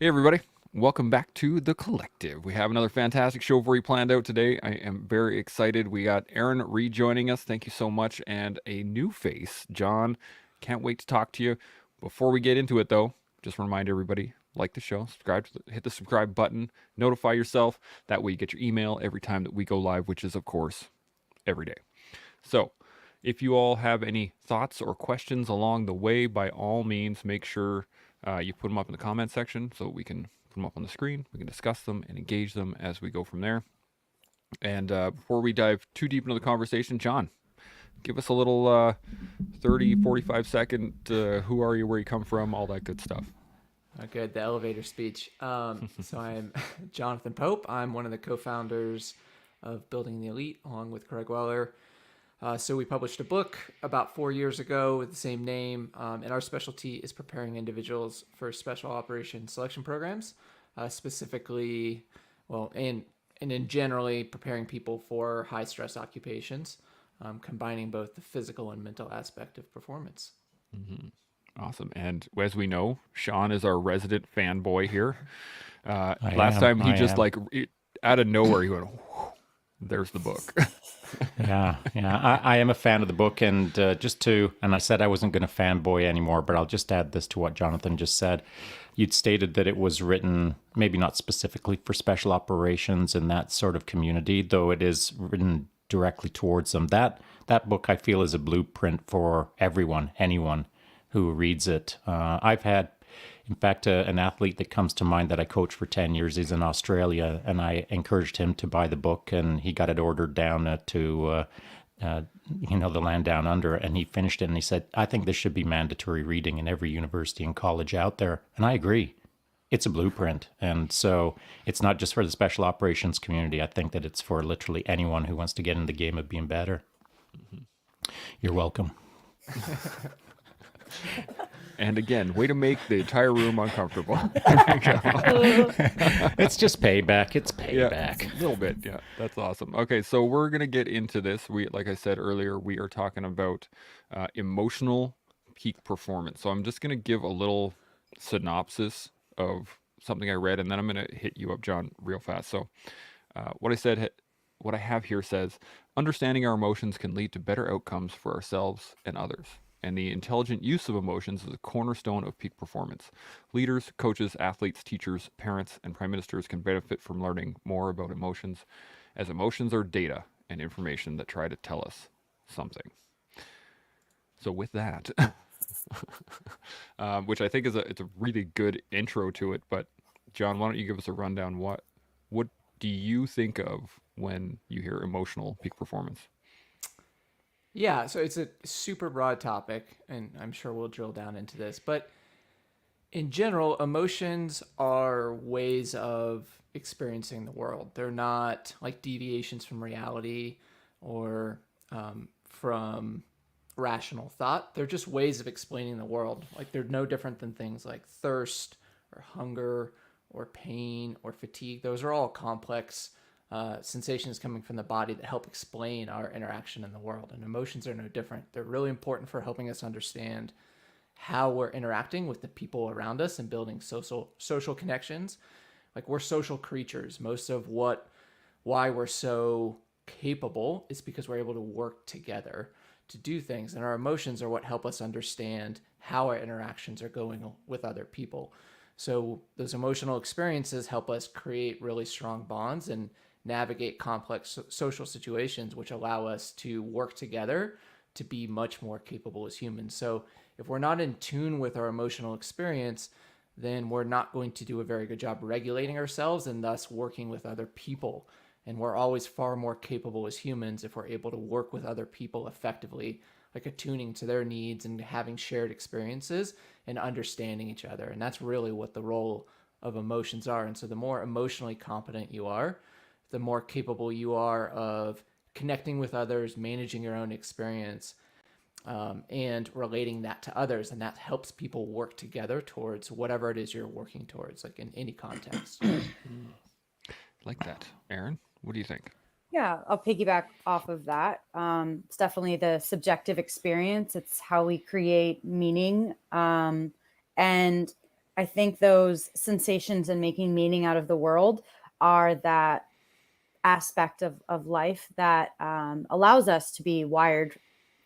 Hey, everybody. Welcome back to The Collective. We have another fantastic show for you planned out today. I am very excited. We got Aaron rejoining us. Thank you so much. And a new face, John. Can't wait to talk to you. Before we get into it, though, just remind everybody like the show, subscribe, hit the subscribe button, notify yourself. That way you get your email every time that we go live, which is, of course, every day. So, if you all have any thoughts or questions along the way, by all means, make sure you put them up in the comment section so we can put them up on the screen. We can discuss them and engage them as we go from there. And before we dive too deep into the conversation, John, give us a little 30, 45-second who are you, where you come from, all that good stuff. Good, the elevator speech. So I'm Jonathan Pope. I'm one of the co-founders of Building the Elite, along with Craig Weller. So we published a book about 4 years ago with the same name, and our specialty is preparing individuals for special operations selection programs, specifically, well, and in generally preparing people for high stress occupations, combining both the physical and mental aspect of performance. Awesome. And as we know, Sean is our resident fanboy here. I Last am. time he I just am. like out of nowhere, he went, there's the book. Yeah. I am a fan of the book, and and I said I wasn't going to fanboy anymore, but I'll just add this to what Jonathan just said. You'd stated that it was written maybe not specifically for special operations and that sort of community, though it is written directly towards them. That book I feel is a blueprint for everyone, anyone who reads it. I've had In fact, an athlete that comes to mind that I coached for 10 years is in Australia, and I encouraged him to buy the book, and he got it ordered down the land down under, and he finished it, and he said, I think this should be mandatory reading in every university and college out there. And I agree. It's a blueprint. And so it's not just for the special operations community. I think that it's for literally anyone who wants to get in the game of being better. You're welcome. And again, way to make the entire room uncomfortable. It's just payback. It's Yeah, payback. a little bit. Yeah, that's awesome. Okay, so we're gonna get into this. Like I said earlier, we are talking about emotional peak performance. So I'm just gonna give a little synopsis of something I read, and then I'm gonna hit you up, John, real fast. So what I have here says, understanding our emotions can lead to better outcomes for ourselves and others. And the intelligent use of emotions is a cornerstone of peak performance. Leaders, coaches, athletes, teachers, parents, and prime ministers can benefit from learning more about emotions, as emotions are data and information that try to tell us something. So, with that, which I think it's a really good intro to it. But John, why don't you give us a rundown? What do you think of when you hear emotional peak performance? Yeah, so it's a super broad topic, and I'm sure we'll drill down into this. But in general, emotions are ways of experiencing the world. They're not like deviations from reality or from rational thought. They're just ways of explaining the world. Like they're no different than things like thirst or hunger or pain or fatigue. Those are all complex sensations coming from the body that help explain our interaction in the world. And emotions are no different. They're really important for helping us understand how we're interacting with the people around us and building social connections. Like we're social creatures. Most of why we're so capable is because we're able to work together to do things, and our emotions are what help us understand how our interactions are going with other people. So those emotional experiences help us create really strong bonds and navigate complex social situations, which allow us to work together to be much more capable as humans. So if we're not in tune with our emotional experience, then we're not going to do a very good job regulating ourselves and thus working with other people. And we're always far more capable as humans if we're able to work with other people effectively, like attuning to their needs and having shared experiences and understanding each other. And that's really what the role of emotions are. And so the more emotionally competent you are, the more capable you are of connecting with others, managing your own experience, and relating that to others. And that helps people work together towards whatever it is you're working towards, like in any context. Like that, Aaron. What do you think? Yeah, I'll piggyback off of that. It's definitely the subjective experience. It's how we create meaning. And I think those sensations and making meaning out of the world are that aspect of life that allows us to be wired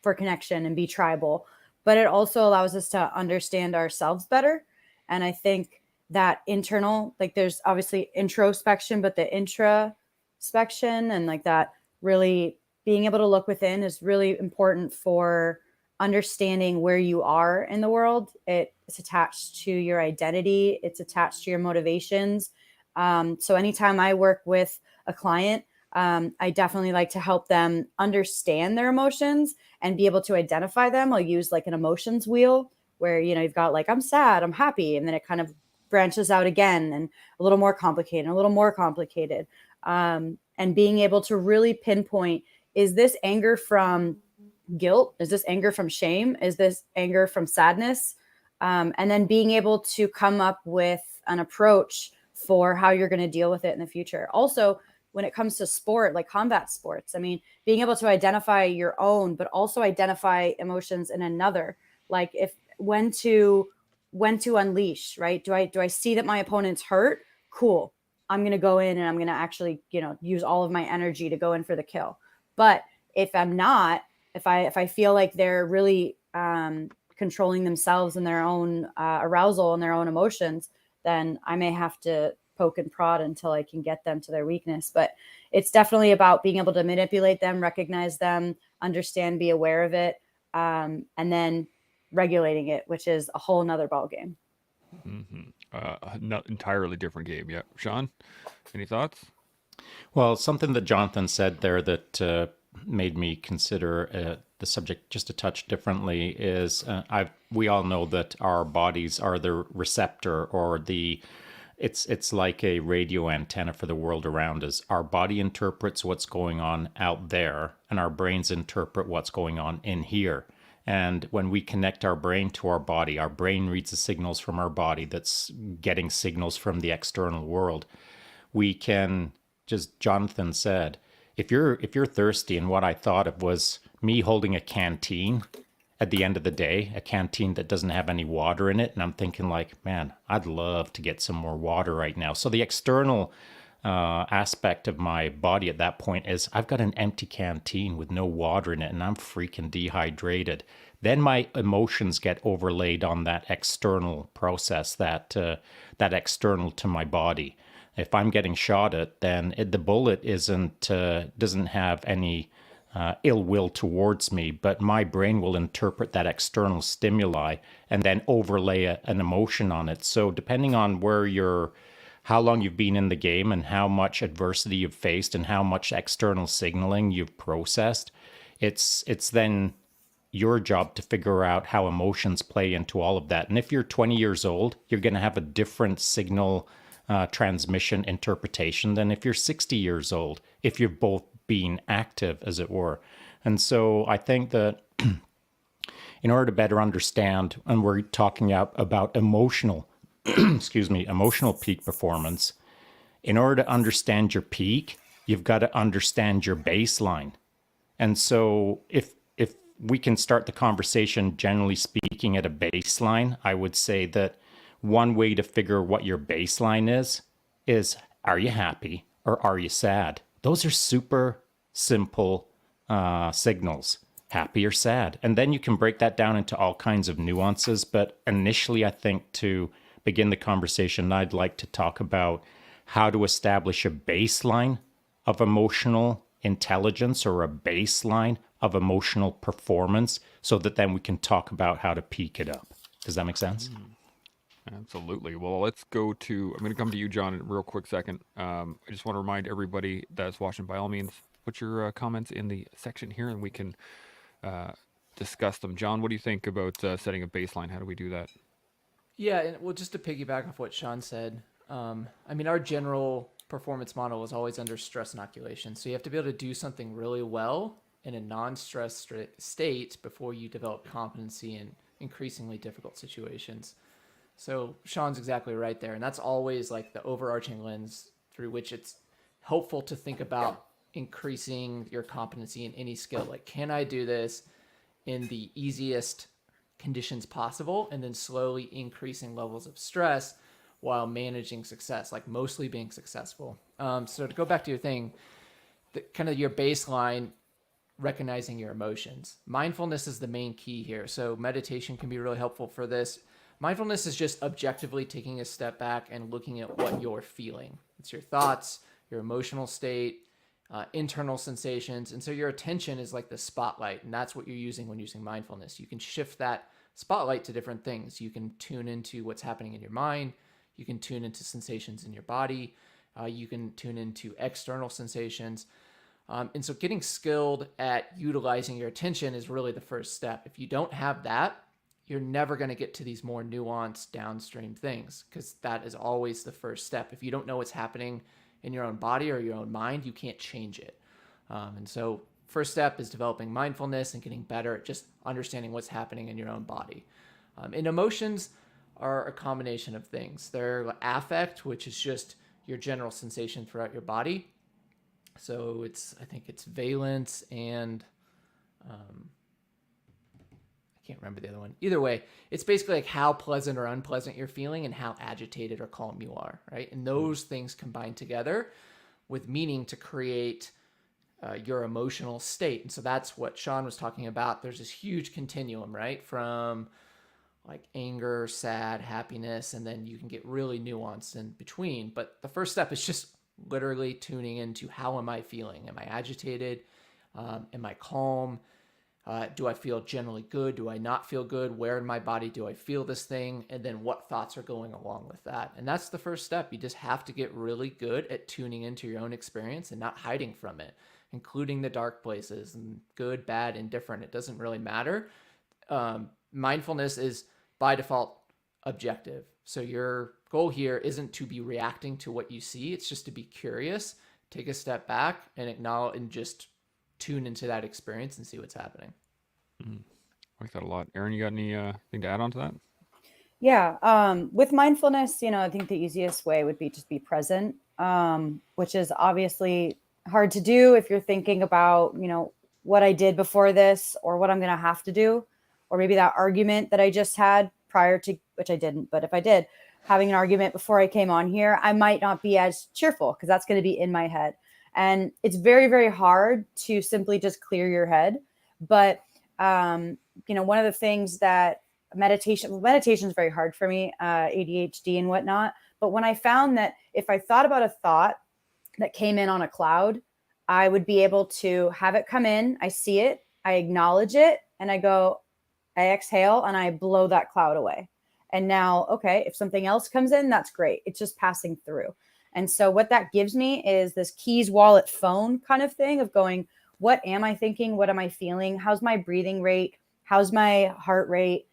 for connection and be tribal, but it also allows us to understand ourselves better. And I think that internal, like there's obviously introspection, but the introspection and like that really being able to look within is really important for understanding where you are in the world. It's attached to your identity, it's attached to your motivations. So anytime I work with a client, I definitely like to help them understand their emotions and be able to identify them. I'll use like an emotions wheel where, you know, you've got like, I'm sad, I'm happy. And then it kind of branches out again and a little more complicated, a little more complicated. And being able to really pinpoint, is this anger from guilt? Is this anger from shame? Is this anger from sadness? And then being able to come up with an approach for how you're going to deal with it in the future. Also, when it comes to sport, like combat sports, I mean, being able to identify your own, but also identify emotions in another, like if when to unleash, right? Do I see that my opponent's hurt? Cool. I'm going to go in and I'm going to actually, you know, use all of my energy to go in for the kill. But if I'm not, if I feel like they're really controlling themselves and their own arousal and their own emotions, then I may have to poke and prod until I can get them to their weakness. But it's definitely about being able to manipulate them, recognize them, understand, be aware of it, and then regulating it, which is a whole nother ballgame. Not entirely different game. Yeah, Sean, any thoughts? Well, something that Jonathan said there that made me consider the subject just a touch differently is we all know that our bodies are the receptor or it's like a radio antenna for the world around us. Our body interprets what's going on out there, and our brains interpret what's going on in here. And when we connect our brain to our body, our brain reads the signals from our body that's getting signals from the external world. We can, just Jonathan said, if you're thirsty, and what I thought of was me holding a canteen at the end of the day, a canteen that doesn't have any water in it, and I'm thinking like, man, I'd love to get some more water right now. So the external aspect of my body at that point is I've got an empty canteen with no water in it and I'm freaking dehydrated. Then my emotions get overlaid on that external process, that external to my body. If I'm getting shot at, then the bullet doesn't have any ill will towards me, but my brain will interpret that external stimuli and then overlay an emotion on it. So depending on how long you've been in the game and how much adversity you've faced and how much external signaling you've processed, it's then your job to figure out how emotions play into all of that. And if you're 20 years old, you're going to have a different signal transmission interpretation than if you're 60 years old, if you've both been active, as it were. And so I think that in order to better understand, and we're talking about emotional emotional peak performance. In order to understand your peak, you've got to understand your baseline. And so if we can start the conversation, generally speaking, at a baseline, I would say that one way to figure what your baseline is are you happy or are you sad? Those are super simple signals, happy or sad. And then you can break that down into all kinds of nuances. But initially, I think to begin the conversation, I'd like to talk about how to establish a baseline of emotional intelligence or a baseline of emotional performance so that then we can talk about how to peak it up. Does that make sense? Absolutely. Well, let's go to, I'm going to come to you, John, in a real quick second. I just want to remind everybody that's watching, by all means, put your comments in the section here and we can discuss them. John, what do you think about setting a baseline? How do we do that? Yeah, and well, just to piggyback off what Sean said, I mean, our general performance model is always under stress inoculation. So you have to be able to do something really well in a non-stress state before you develop competency in increasingly difficult situations. So Sean's exactly right there. And that's always like the overarching lens through which it's helpful to think about increasing your competency in any skill. Like, can I do this in the easiest conditions possible, and then slowly increasing levels of stress while managing success, like mostly being successful. So to go back to your thing, kind of your baseline, recognizing your emotions. Mindfulness is the main key here. So meditation can be really helpful for this. Mindfulness is just objectively taking a step back and looking at what you're feeling. It's your thoughts, your emotional state, internal sensations. And so your attention is like the spotlight, and that's what you're using when using mindfulness. You can shift that spotlight to different things. You can tune into what's happening in your mind. You can tune into sensations in your body. You can tune into external sensations. And so getting skilled at utilizing your attention is really the first step. If you don't have that, you're never going to get to these more nuanced downstream things, because that is always the first step. If you don't know what's happening in your own body or your own mind, you can't change it. And so first step is developing mindfulness and getting better at just understanding what's happening in your own body. And emotions are a combination of things. They're affect, which is just your general sensation throughout your body. So I think it's valence and I can't remember the other one. Either way, it's basically like how pleasant or unpleasant you're feeling and how agitated or calm you are, right? And those things combine together with meaning to create your emotional state. And so that's what Sean was talking about. There's this huge continuum, right? From like anger, sad, happiness, and then you can get really nuanced in between. But the first step is just literally tuning into how am I feeling? Am I agitated? Am I calm? Do I feel generally good? Do I not feel good? Where in my body do I feel this thing? And then what thoughts are going along with that? And that's the first step. You just have to get really good at tuning into your own experience and not hiding from it, including the dark places and good, bad, indifferent. It doesn't really matter. Mindfulness is by default objective. So your goal here isn't to be reacting to what you see. It's just to be curious, take a step back and acknowledge and just tune into that experience and see what's happening. I like that a lot. Aaron, you got anything to add on to that? Yeah. With mindfulness, I think the easiest way would be just be present, which is obviously hard to do if you're thinking about, what I did before this or what I'm going to have to do, or maybe that argument that I just had prior to, which I didn't, but if I did, having an argument before I came on here, I might not be as cheerful because that's going to be in my head. And it's very, very hard to simply just clear your head. But, one of the things that meditation is very hard for me, ADHD and whatnot. But when I found that if I thought about a thought that came in on a cloud, I would be able to have it come in. I see it, I acknowledge it, and I exhale and I blow that cloud away. And now, okay, if something else comes in, that's great. It's just passing through. And so what that gives me is this keys, wallet, phone kind of thing of going, what am I thinking? What am I feeling? How's my breathing rate? How's my heart rate?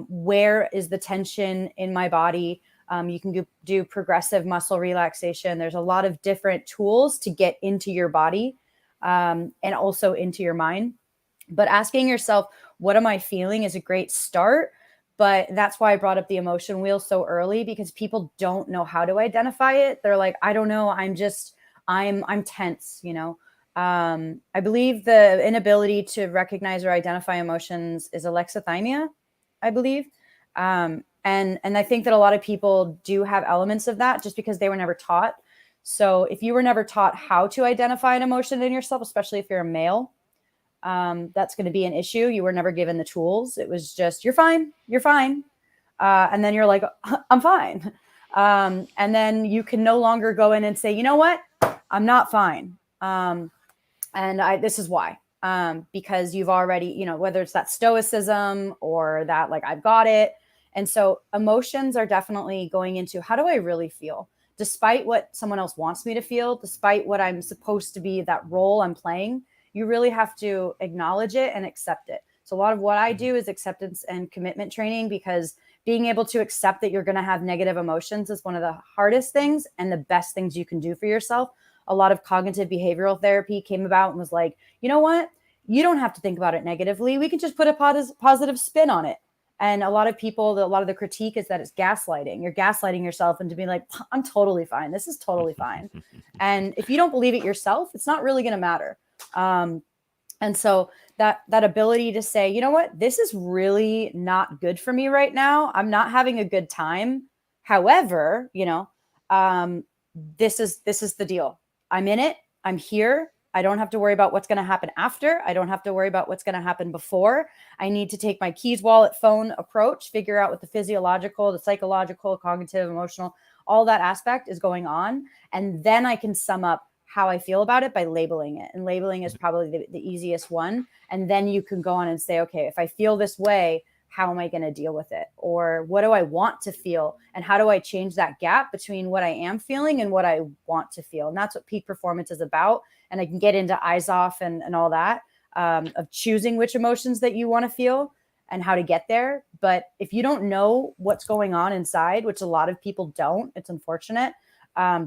Where is the tension in my body? You can do progressive muscle relaxation. There's a lot of different tools to get into your body and also into your mind. But asking yourself, what am I feeling is a great start. But that's why I brought up the emotion wheel so early, because people don't know how to identify it. They're like, I don't know. I'm tense, I believe the inability to recognize or identify emotions is alexithymia, I believe. And I think that a lot of people do have elements of that just because they were never taught. So if you were never taught how to identify an emotion in yourself, especially if you're a male, that's going to be an issue. You were never given the tools. It was just, you're fine. And then you're like, I'm fine. And then you can no longer go in and say, you know what? I'm not fine. This is why, because you've already, whether it's that stoicism or that, like, I've got it. And so emotions are definitely going into, how do I really feel? Despite what someone else wants me to feel, despite what I'm supposed to be, that role I'm playing, you really have to acknowledge it and accept it. So a lot of what I do is acceptance and commitment training, because being able to accept that you're going to have negative emotions is one of the hardest things and the best things you can do for yourself. A lot of cognitive behavioral therapy came about and was like, you know what? You don't have to think about it negatively. We can just put a positive spin on it. And a lot of the critique is that it's gaslighting. You're gaslighting yourself into being like, I'm totally fine. This is totally fine. And if you don't believe it yourself, it's not really going to matter. And so that ability to say, you know what, this is really not good for me right now. I'm not having a good time. However, this is the deal. I'm in it. I'm here. I don't have to worry about what's going to happen after. I don't have to worry about what's going to happen before. I need to take my keys, wallet, phone approach, figure out what the physiological, the psychological, cognitive, emotional, all that aspect is going on. And then I can sum up how I feel about it by labeling it. And labeling is probably the easiest one. And then you can go on and say, okay, if I feel this way, how am I going to deal with it? Or what do I want to feel? And how do I change that gap between what I am feeling and what I want to feel? And that's what peak performance is about. And I can get into eyes off and all that, of choosing which emotions that you want to feel and how to get there. But if you don't know what's going on inside, which a lot of people don't, it's unfortunate,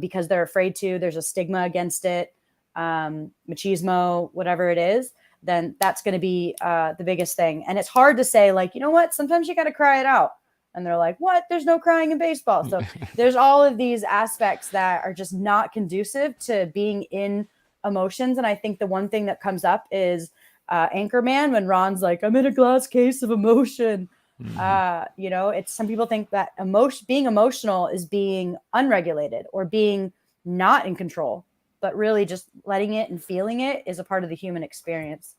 because they're afraid to, there's a stigma against it, machismo, whatever it is, then that's going to be the biggest thing. And it's hard to say, like, you know what, sometimes you got to cry it out. And they're like, what? There's no crying in baseball. So there's all of these aspects that are just not conducive to being in emotions. And I think the one thing that comes up is Anchorman, when Ron's like, I'm in a glass case of emotion. It's, some people think that being emotional is being unregulated or being not in control, but really just letting it and feeling it is a part of the human experience.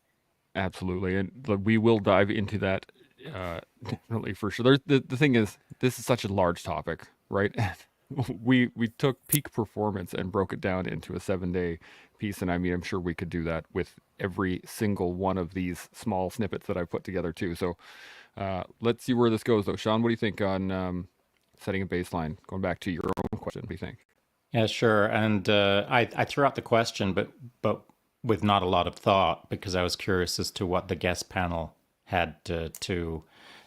Absolutely. And we will dive into that definitely for sure. The thing is, this is such a large topic, right? we took peak performance and broke it down into a 7-day piece. And I mean, I'm sure we could do that with every single one of these small snippets that I've put together too. So let's see where this goes though. Sean, what do you think on setting a baseline? Going back to your own question, what do you think? Yeah, sure. And I threw out the question, but with not a lot of thought, because I was curious as to what the guest panel had to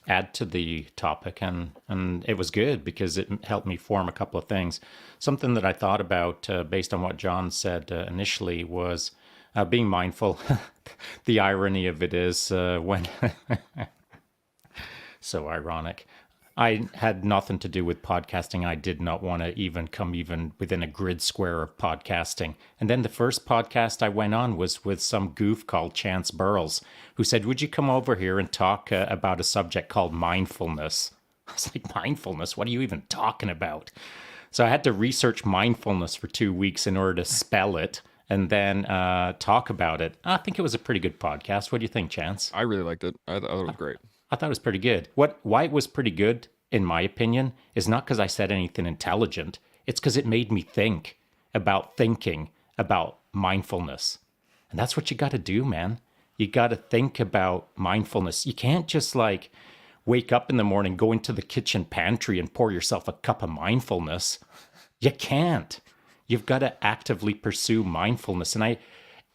add to the topic, and it was good because it helped me form a couple of things. Something that I thought about based on what John said initially was being mindful. The irony of it is when so ironic. I had nothing to do with podcasting. I did not want to even come even within a grid square of podcasting. And then the first podcast I went on was with some goof called Chance Burles, who said, would you come over here and talk about a subject called mindfulness? I was like, mindfulness? What are you even talking about? So I had to research mindfulness for 2 weeks in order to spell it and then talk about it. I think it was a pretty good podcast. What do you think, Chance? I really liked it. I thought it was great. I thought it was pretty good. Why it was pretty good, in my opinion, is not because I said anything intelligent. It's because it made me think about thinking about mindfulness. And that's what you got to do, man. You got to think about mindfulness. You can't just like wake up in the morning, go into the kitchen pantry and pour yourself a cup of mindfulness. You can't. You've got to actively pursue mindfulness. And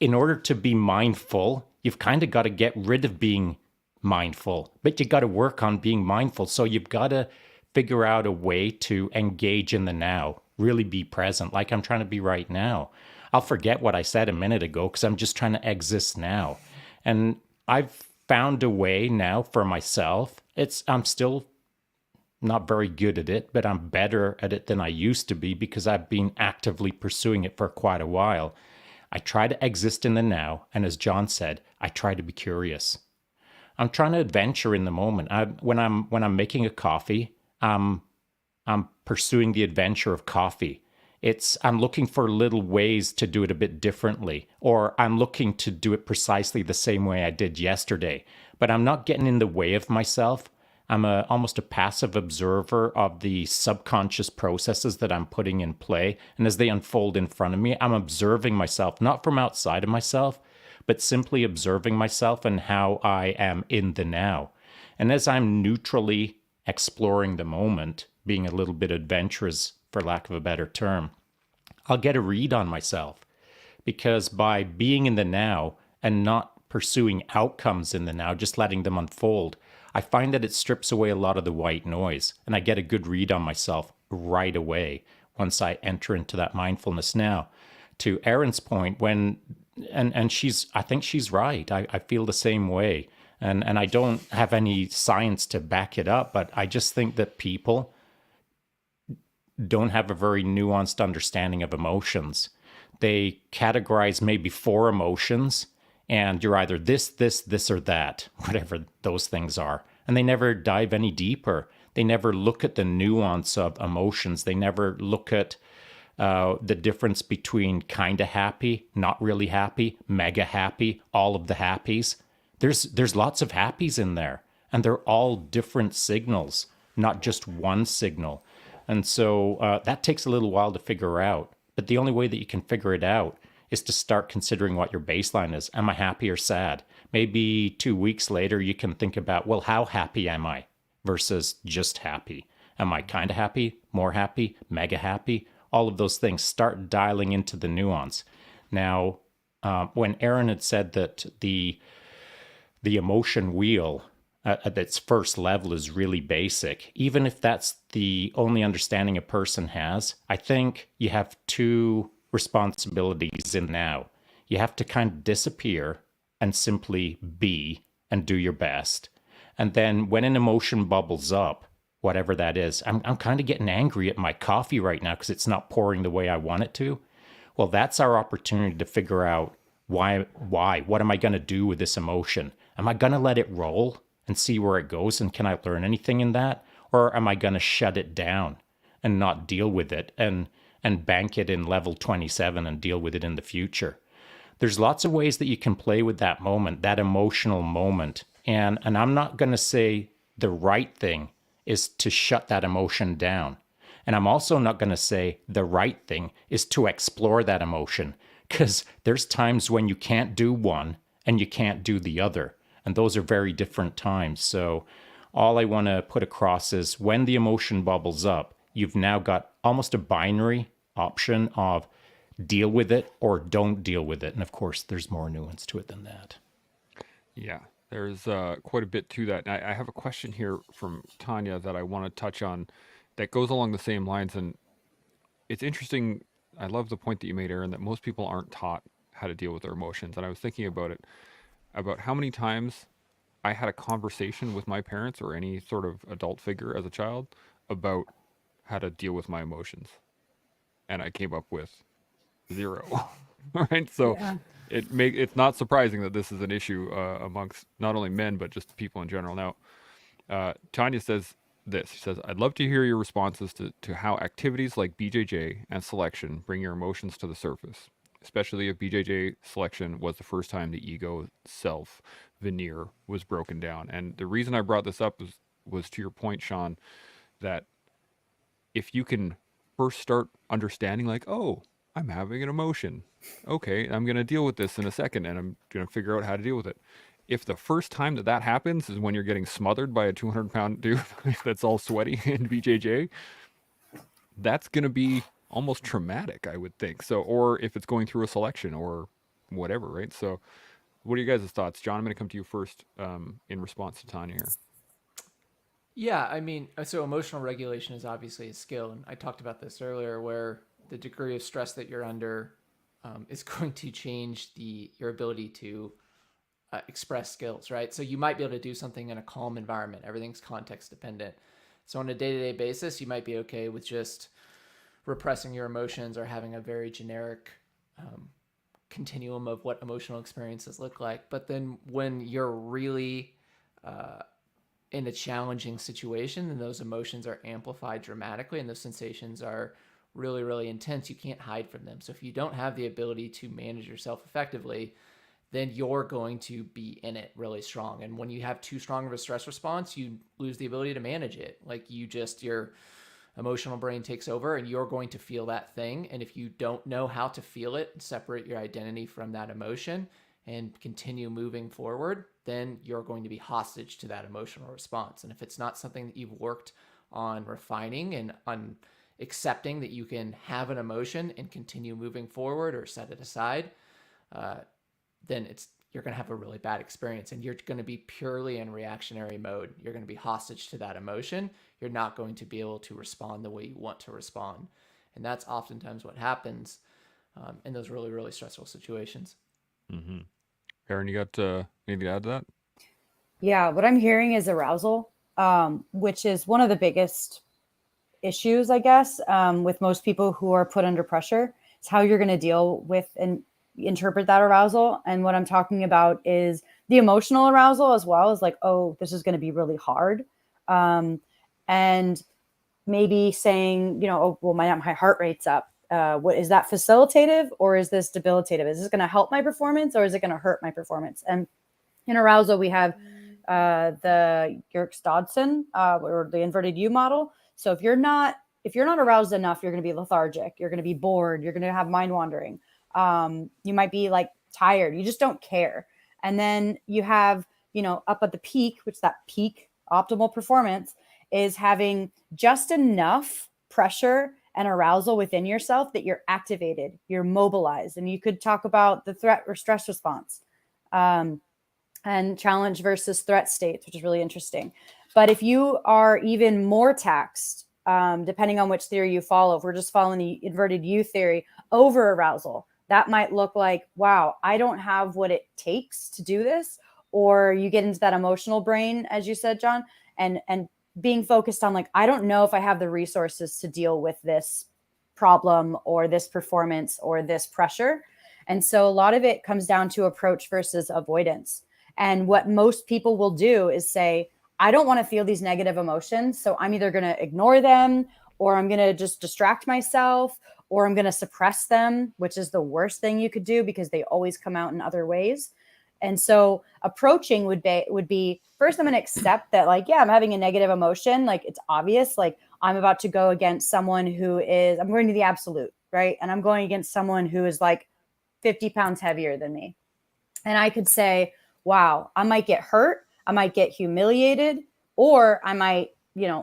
in order to be mindful, you've kind of got to get rid of being mindful, but you got to work on being mindful. So you've got to figure out a way to engage in the now, really be present, like I'm trying to be right now. I'll forget what I said a minute ago because I'm just trying to exist now. And I've found a way now for myself. I'm still not very good at it, but I'm better at it than I used to be because I've been actively pursuing it for quite a while. I try to exist in the now. And as John said, I try to be curious. I'm trying to adventure in the moment. When I'm making a coffee, I'm pursuing the adventure of coffee. I'm looking for little ways to do it a bit differently, or I'm looking to do it precisely the same way I did yesterday. But I'm not getting in the way of myself. I'm almost a passive observer of the subconscious processes that I'm putting in play, and as they unfold in front of me, I'm observing myself, not from outside of myself, but simply observing myself and how I am in the now. And as I'm neutrally exploring the moment, being a little bit adventurous, for lack of a better term, I'll get a read on myself. Because by being in the now and not pursuing outcomes in the now, just letting them unfold, I find that it strips away a lot of the white noise, and I get a good read on myself right away once I enter into that mindfulness now. To Erin's point, I think she's right. I feel the same way. And I don't have any science to back it up, but I just think that people don't have a very nuanced understanding of emotions. They categorize maybe 4 emotions And you're either this, or that, whatever those things are. And they never dive any deeper. They never look at the nuance of emotions. They never look at the difference between kind of happy, not really happy, mega happy, all of the happies. There's lots of happies in there, and they're all different signals, not just one signal. And so that takes a little while to figure out. But the only way that you can figure it out is to start considering what your baseline is. Am I happy or sad? Maybe 2 weeks later, you can think about, well, how happy am I versus just happy? Am I kind of happy, more happy, mega happy? All of those things. Start dialing into the nuance. Now, when Aaron had said that the emotion wheel at its first level is really basic, even if that's the only understanding a person has, I think you have two responsibilities in now. You have to kind of disappear and simply be and do your best. And then when an emotion bubbles up, whatever that is, I'm kind of getting angry at my coffee right now because it's not pouring the way I want it to. Well, that's our opportunity to figure out why, what am I going to do with this emotion? Am I going to let it roll and see where it goes? And can I learn anything in that? Or am I going to shut it down and not deal with it and bank it in level 27 and deal with it in the future? There's lots of ways that you can play with that moment, that emotional moment. And I'm not going to say the right thing is to shut that emotion down. And I'm also not going to say the right thing is to explore that emotion, because there's times when you can't do one and you can't do the other. And those are very different times. So all I want to put across is when the emotion bubbles up, you've now got almost a binary option of deal with it or don't deal with it. And of course, there's more nuance to it than that. Yeah, there's quite a bit to that. And I have a question here from Tanya that I want to touch on that goes along the same lines. And it's interesting. I love the point that you made, Aaron, that most people aren't taught how to deal with their emotions. And I was thinking about it, about how many times I had a conversation with my parents or any sort of adult figure as a child about how to deal with my emotions. And I came up with 0. Right? So Yeah. it's not surprising that this is an issue amongst not only men, but just people in general. Now, Tanya says this. She says, I'd love to hear your responses to how activities like BJJ and selection bring your emotions to the surface, especially if BJJ selection was the first time the ego self veneer was broken down. And the reason I brought this up was to your point, Sean, that if you can first start understanding, like, oh, I'm having an emotion. Okay, I'm going to deal with this in a second, and I'm going to figure out how to deal with it. If the first time that happens is when you're getting smothered by a 200-pound dude that's all sweaty in BJJ, that's going to be almost traumatic, I would think. So, or if it's going through a selection or whatever, right? So, what are you guys' thoughts? John, I'm going to come to you first in response to Tanya here. Yeah, I mean, so emotional regulation is obviously a skill, and I talked about this earlier, where the degree of stress that you're under is going to change your ability to express skills, right? So you might be able to do something in a calm environment. Everything's context dependent. So on a day-to-day basis, you might be okay with just repressing your emotions or having a very generic continuum of what emotional experiences look like. But then when you're really in a challenging situation and those emotions are amplified dramatically and those sensations are really, really intense, you can't hide from them. So if you don't have the ability to manage yourself effectively, then you're going to be in it really strong. And when you have too strong of a stress response, you lose the ability to manage it. Like your emotional brain takes over and you're going to feel that thing. And if you don't know how to feel it, separate your identity from that emotion and continue moving forward, then you're going to be hostage to that emotional response. And if it's not something that you've worked on refining and on accepting that you can have an emotion and continue moving forward or set it aside, then you're going to have a really bad experience and you're going to be purely in reactionary mode. You're going to be hostage to that emotion. You're not going to be able to respond the way you want to respond. And that's oftentimes what happens in those really, really stressful situations. Mm-hmm. Aaron, you got anything to add to that? Yeah, what I'm hearing is arousal, which is one of the biggest issues, I guess, with most people who are put under pressure. It's how you're going to deal with interpret that arousal. And what I'm talking about is the emotional arousal as well, as like, oh, this is going to be really hard. And maybe saying, oh, well, my heart rate's up. What is that, facilitative or is this debilitative? Is this going to help my performance or is it going to hurt my performance? And in arousal, we have the Yerkes-Dodson or the inverted U model. So if you're not aroused enough, you're going to be lethargic. You're going to be bored. You're going to have mind wandering. You might be like tired. You just don't care. And then you have, up at the peak, which that peak optimal performance is having just enough pressure and arousal within yourself that you're activated, you're mobilized. And you could talk about the threat or stress response and challenge versus threat states, which is really interesting. But if you are even more taxed, depending on which theory you follow, if we're just following the inverted U theory, over arousal, that might look like, wow, I don't have what it takes to do this. Or you get into that emotional brain, as you said, John, and being focused on like, I don't know if I have the resources to deal with this problem or this performance or this pressure. And so a lot of it comes down to approach versus avoidance. And what most people will do is say, I don't want to feel these negative emotions. So I'm either going to ignore them or I'm going to just distract myself or I'm going to suppress them, which is the worst thing you could do because they always come out in other ways. And so approaching would be first, I'm going to accept that, like, yeah, I'm having a negative emotion. Like, it's obvious, like I'm about to go against someone I'm going to the absolute, right? And I'm going against someone who is like 50 pounds heavier than me. And I could say, wow, I might get hurt. I might get humiliated, or I might,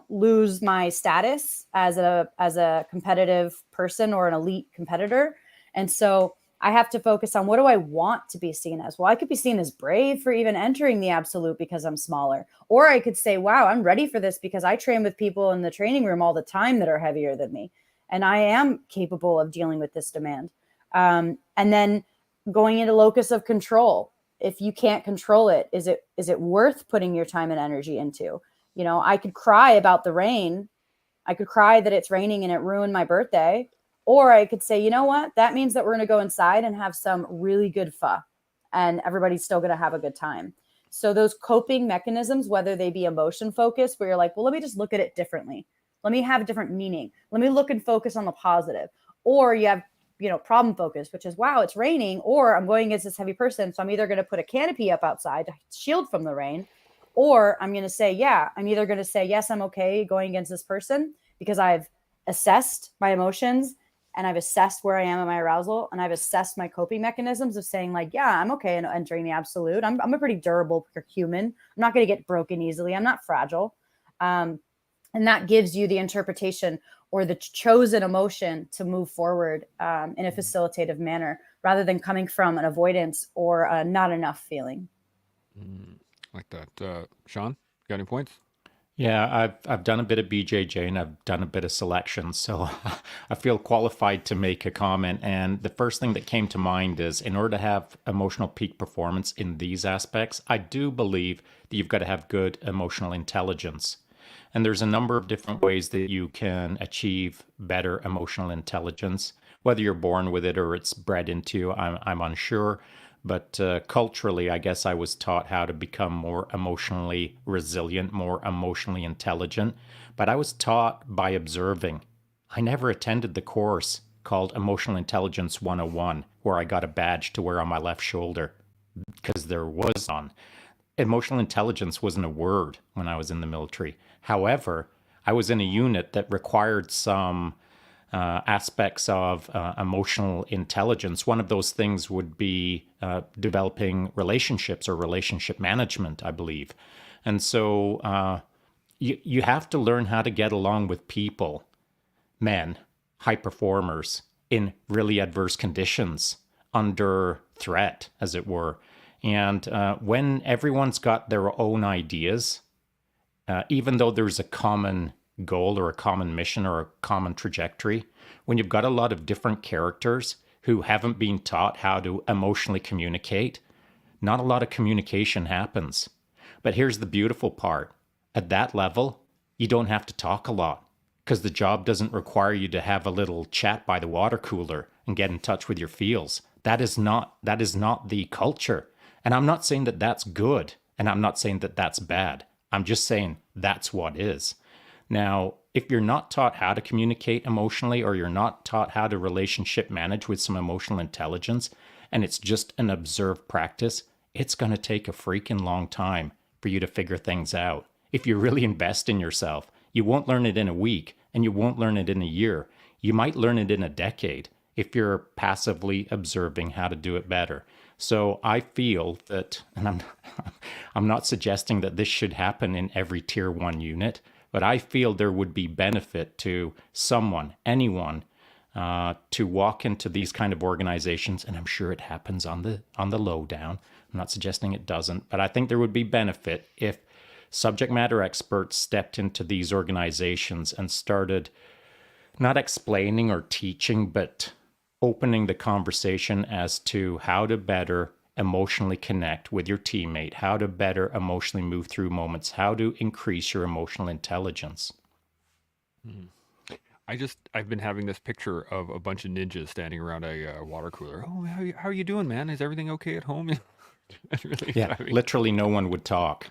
lose my status as a competitive person or an elite competitor. And so I have to focus on, what do I want to be seen as? Well, I could be seen as brave for even entering the absolute because I'm smaller. Or I could say, wow, I'm ready for this because I train with people in the training room all the time that are heavier than me. And I am capable of dealing with this demand. And then going into locus of control. If you can't control it, is it worth putting your time and energy into? I could cry about the rain. I could cry that it's raining and it ruined my birthday. Or I could say, you know what? That means that we're going to go inside and have some really good pho and everybody's still going to have a good time. So those coping mechanisms, whether they be emotion focused, where you're like, well, let me just look at it differently. Let me have a different meaning. Let me look and focus on the positive. Or you have, problem focus, which is, wow, it's raining, or I'm going against this heavy person. So I'm either going to put a canopy up outside to shield from the rain, or I'm going to say, I'm either going to say, yes, I'm okay going against this person because I've assessed my emotions and I've assessed where I am in my arousal, and I've assessed my coping mechanisms of saying, like, yeah, I'm okay in entering the absolute. I'm a pretty durable human. I'm not going to get broken easily. I'm not fragile. And that gives you the interpretation or the chosen emotion to move forward in a facilitative manner, rather than coming from an avoidance or a not enough feeling. Like that. Sean, got any points? Yeah, I've done a bit of BJJ and I've done a bit of selection, so I feel qualified to make a comment. And the first thing that came to mind is, in order to have emotional peak performance in these aspects, I do believe that you've got to have good emotional intelligence. And there's a number of different ways that you can achieve better emotional intelligence. Whether you're born with it or it's bred into you, I'm unsure. But culturally, I guess I was taught how to become more emotionally resilient, more emotionally intelligent. But I was taught by observing. I never attended the course called Emotional Intelligence 101, where I got a badge to wear on my left shoulder, because there was none. Emotional intelligence wasn't a word when I was in the military. However, I was in a unit that required some aspects of emotional intelligence. One of those things would be developing relationships or relationship management, I believe. And so you have to learn how to get along with people, men, high performers, in really adverse conditions, under threat, as it were. And when everyone's got their own ideas, even though there's a common goal or a common mission or a common trajectory, when you've got a lot of different characters who haven't been taught how to emotionally communicate, not a lot of communication happens. But here's the beautiful part. At that level, you don't have to talk a lot, because the job doesn't require you to have a little chat by the water cooler and get in touch with your feels. That is not the culture. And I'm not saying that that's good, and I'm not saying that that's bad. I'm just saying that's what is. Now, if you're not taught how to communicate emotionally, or you're not taught how to relationship manage with some emotional intelligence, and it's just an observed practice, it's going to take a freaking long time for you to figure things out. If you really invest in yourself, you won't learn it in a week, and you won't learn it in a year. You might learn it in a decade if you're passively observing how to do it better. So I feel that, and I'm not suggesting that this should happen in every tier 1 unit, but I feel there would be benefit to someone, anyone, to walk into these kind of organizations, and I'm sure it happens on the lowdown. I'm not suggesting it doesn't, but I think there would be benefit if subject matter experts stepped into these organizations and started not explaining or teaching, but opening the conversation as to how to better emotionally connect with your teammate, how to better emotionally move through moments, how to increase your emotional intelligence. I've been having this picture of a bunch of ninjas standing around a water cooler. Oh, how are you doing, man? Is everything okay at home? It's really Yeah, driving- literally no one would talk.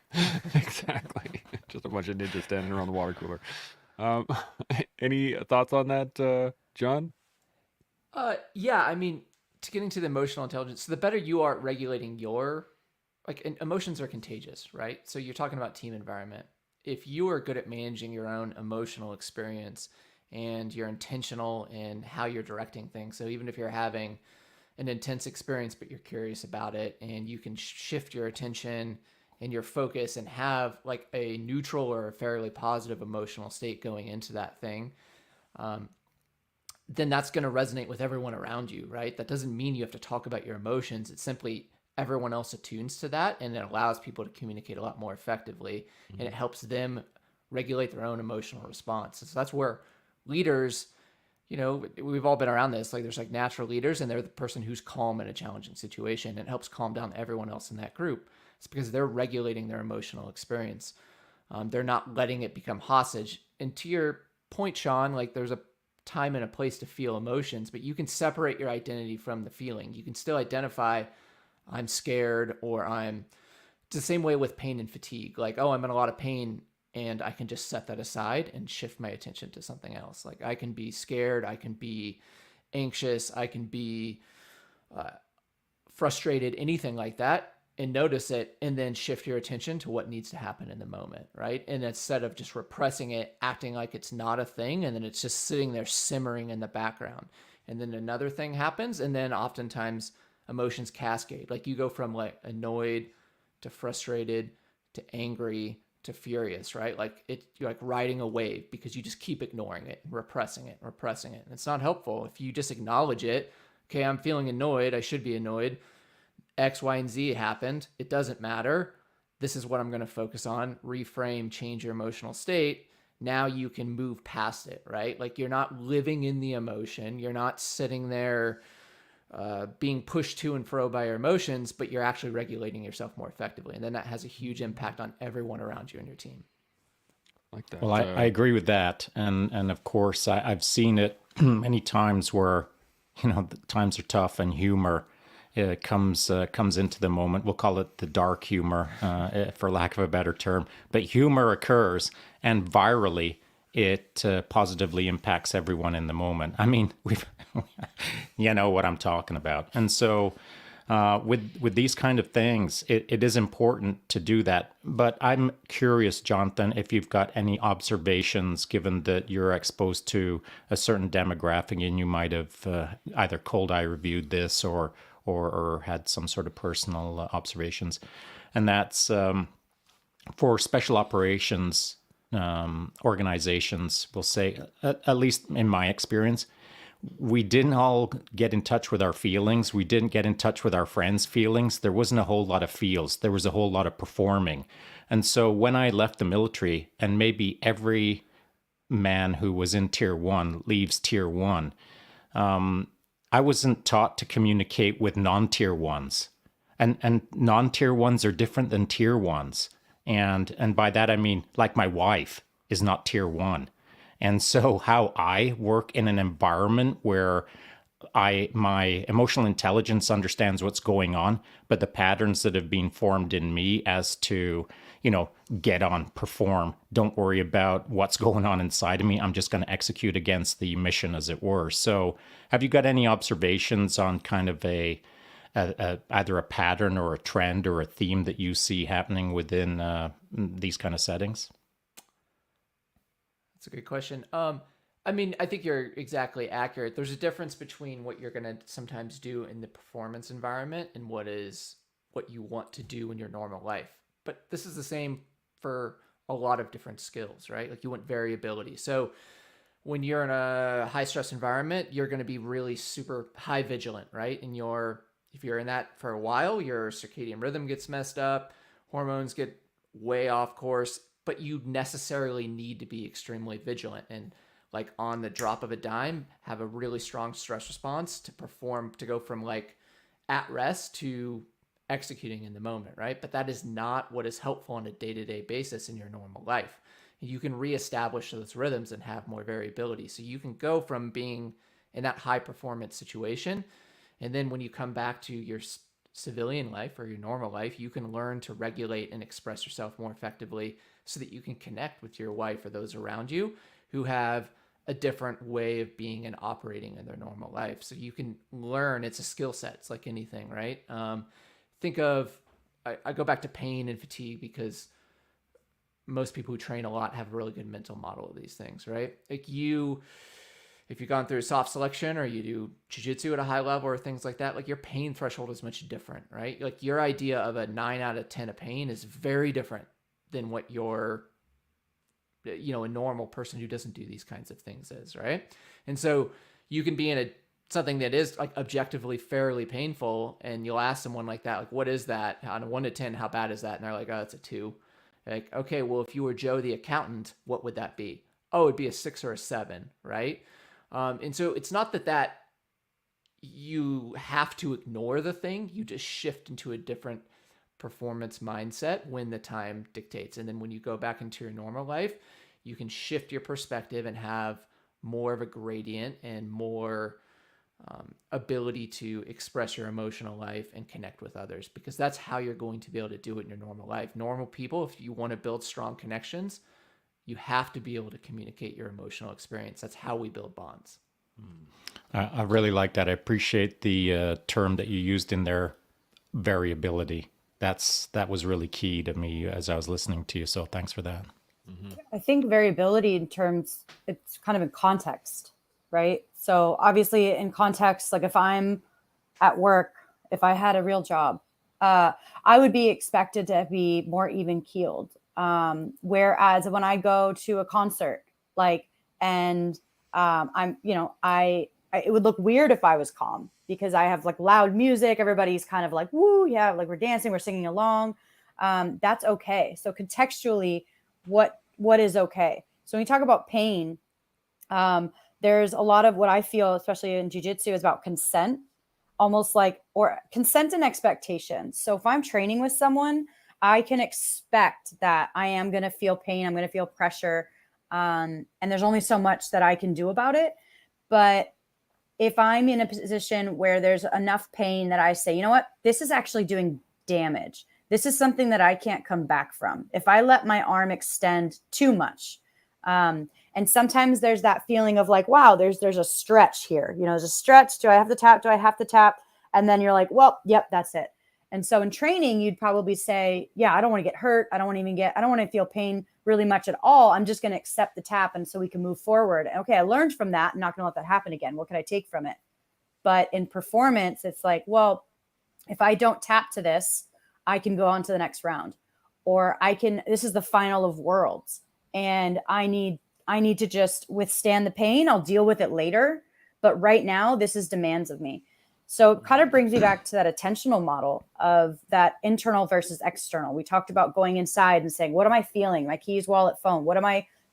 exactly. Just a bunch of ninjas standing around the water cooler. Any thoughts on that, John? Yeah, I mean, to get into the emotional intelligence, so the better you are at regulating your, emotions are contagious, right? So you're talking about team environment. If you are good at managing your own emotional experience and you're intentional in how you're directing things, so even if you're having an intense experience, but you're curious about it, and you can shift your attention and your focus and have like a neutral or a fairly positive emotional state going into that thing, then that's going to resonate with everyone around you, right? That doesn't mean you have to talk about your emotions. It's simply everyone else attunes to that, and it allows people to communicate a lot more effectively, and it helps them regulate their own emotional response. So that's where leaders, we've all been around this. Like there's like natural leaders, and they're the person who's calm in a challenging situation. It helps calm down everyone else in that group. It's because they're regulating their emotional experience. They're not letting it become hostage. And to your point, Sean, like there's a time and a place to feel emotions, but you can separate your identity from the feeling. You can still identify, I'm scared, or it's the same way with pain and fatigue. Like, oh, I'm in a lot of pain, and I can just set that aside and shift my attention to something else. Like I can be scared, I can be anxious, I can be frustrated, anything like that, and notice it, and then shift your attention to what needs to happen in the moment, right? And instead of just repressing it, acting like it's not a thing, and then it's just sitting there simmering in the background. And then another thing happens, and then oftentimes emotions cascade. Like you go from like annoyed to frustrated to angry to furious, right? Like you're like riding a wave because you just keep ignoring it, repressing it, repressing it. And it's not helpful. If you just acknowledge it, okay, I'm feeling annoyed, I should be annoyed. X, Y, and Z happened. It doesn't matter. This is what I'm going to focus on. Reframe, change your emotional state. Now you can move past it, right? Like you're not living in the emotion. You're not sitting there being pushed to and fro by your emotions, but you're actually regulating yourself more effectively. And then that has a huge impact on everyone around you and your team. Like that. Well, I agree with that. And of course, I've seen it many times where, the times are tough and humor comes into the moment. We'll call it the dark humor, for lack of a better term. But humor occurs, and virally, it positively impacts everyone in the moment. I mean, you know what I'm talking about. And so with these kind of things, it is important to do that. But I'm curious, Jonathan, if you've got any observations, given that you're exposed to a certain demographic and you might have either cold eye reviewed this or had some sort of personal observations. And that's for special operations organizations, we'll say, at least in my experience, we didn't all get in touch with our feelings. We didn't get in touch with our friends' feelings. There wasn't a whole lot of feels. There was a whole lot of performing. And so when I left the military, and maybe every man who was in Tier 1 leaves Tier 1, I wasn't taught to communicate with non-Tier 1s. And non-Tier 1s are different than Tier 1s. And by that, I mean, like my wife is not Tier 1. And so how I work in an environment where my emotional intelligence understands what's going on, but the patterns that have been formed in me as to, get on, perform, don't worry about what's going on inside of me. I'm just going to execute against the mission, as it were. So, have you got any observations on kind of either a pattern or a trend or a theme that you see happening within these kind of settings? That's a good question. I mean, I think you're exactly accurate. There's a difference between what you're going to sometimes do in the performance environment and what you want to do in your normal life. But this is the same for a lot of different skills, right? Like you want variability. So when you're in a high stress environment, you're going to be really super high vigilant, right? And if you're in that for a while, your circadian rhythm gets messed up, hormones get way off course, but you necessarily need to be extremely vigilant and like on the drop of a dime, have a really strong stress response to perform, to go from like at rest to executing in the moment, right? But that is not what is helpful on a day-to-day basis in your normal life. You can reestablish those rhythms and have more variability. So you can go from being in that high performance situation, and then when you come back to your civilian life or your normal life, you can learn to regulate and express yourself more effectively so that you can connect with your wife or those around you who have a different way of being and operating in their normal life. So you can learn, it's a skill set. It's like anything, right? Think of, I go back to pain and fatigue because most people who train a lot have a really good mental model of these things, right? Like if you've gone through soft selection or you do jiu-jitsu at a high level or things like that, like your pain threshold is much different, right? Like your idea of a 9 out of 10 of pain is very different than what a normal person who doesn't do these kinds of things is, right? And so you can be in something that is like objectively fairly painful, and you'll ask someone like that, like, what is that? On a 1 to 10, how bad is that? And they're like, oh, it's a 2. Like, okay, well, if you were Joe the accountant, what would that be? Oh, it'd be a 6 or a 7, right? And so it's not that you have to ignore the thing. You just shift into a different performance mindset when the time dictates. And then when you go back into your normal life, you can shift your perspective and have more of a gradient and more ability to express your emotional life and connect with others, because that's how you're going to be able to do it in your normal life. Normal people, if you want to build strong connections, you have to be able to communicate your emotional experience. That's how we build bonds. I really like that. I appreciate the term that you used in there, variability. That was really key to me as I was listening to you. So thanks for that. I think variability in terms, it's kind of in context, right? So obviously in context, like if I'm at work, if I had a real job, I would be expected to be more even keeled. Whereas when I go to a concert, it would look weird if I was calm because I have like loud music. Everybody's kind of like, woo, yeah, like we're dancing, we're singing along. That's okay. So contextually, what is okay? So when you talk about pain, there's a lot of what I feel, especially in jiu-jitsu, is about consent, almost like, or consent and expectation. So if I'm training with someone, I can expect that I am going to feel pain. I'm going to feel pressure. And there's only so much that I can do about it. But if I'm in a position where there's enough pain that I say, you know what, this is actually doing damage. This is something that I can't come back from. If I let my arm extend too much, and sometimes there's that feeling of like, wow, there's a stretch here. There's a stretch. Do I have to tap? Do I have to tap? And then you're like, well, yep, that's it. And so in training, you'd probably say, yeah, I don't want to get hurt. I don't want to feel pain really much at all. I'm just going to accept the tap. And so we can move forward. Okay, I learned from that. I'm not going to let that happen again. What can I take from it? But in performance, it's like, well, if I don't tap to this, I can go on to the next round, or this is the final of worlds. And I need to just withstand the pain. I'll deal with it later. But right now, this is demands of me. So it kind of brings me back to that attentional model of that internal versus external. We talked about going inside and saying, what am I feeling? My keys, wallet, phone.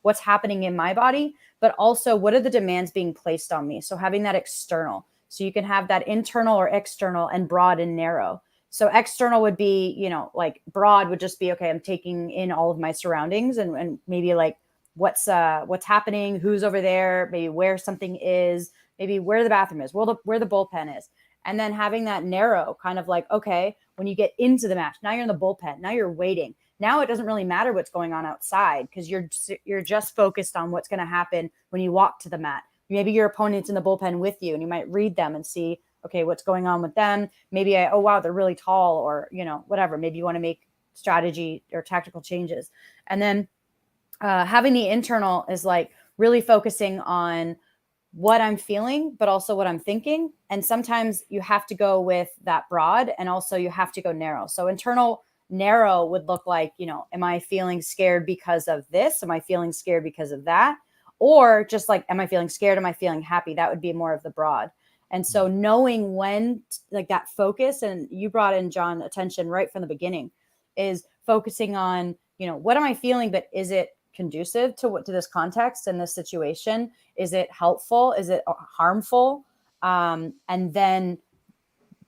What's happening in my body? But also, what are the demands being placed on me? So having that external. So you can have that internal or external and broad and narrow. So external would be, like broad would just be, okay, I'm taking in all of my surroundings and maybe like what's happening, who's over there, maybe where something is, maybe where the bathroom is, where the bullpen is. And then having that narrow kind of like, okay, when you get into the match, now you're in the bullpen, now you're waiting. Now it doesn't really matter what's going on outside because you're just focused on what's going to happen when you walk to the mat. Maybe your opponent's in the bullpen with you and you might read them and see, okay, what's going on with them. Maybe oh, wow, they're really tall, or, whatever. Maybe you want to make strategy or tactical changes. And then having the internal is like really focusing on what I'm feeling, but also what I'm thinking. And sometimes you have to go with that broad, and also you have to go narrow. So internal narrow would look like, am I feeling scared because of this? Am I feeling scared because of that? Or just like, am I feeling scared? Am I feeling happy? That would be more of the broad. And so knowing when, like, that focus, and you brought in, John, attention right from the beginning, is focusing on, what am I feeling, but is it conducive to this context and this situation? Is it helpful? Is it harmful? And then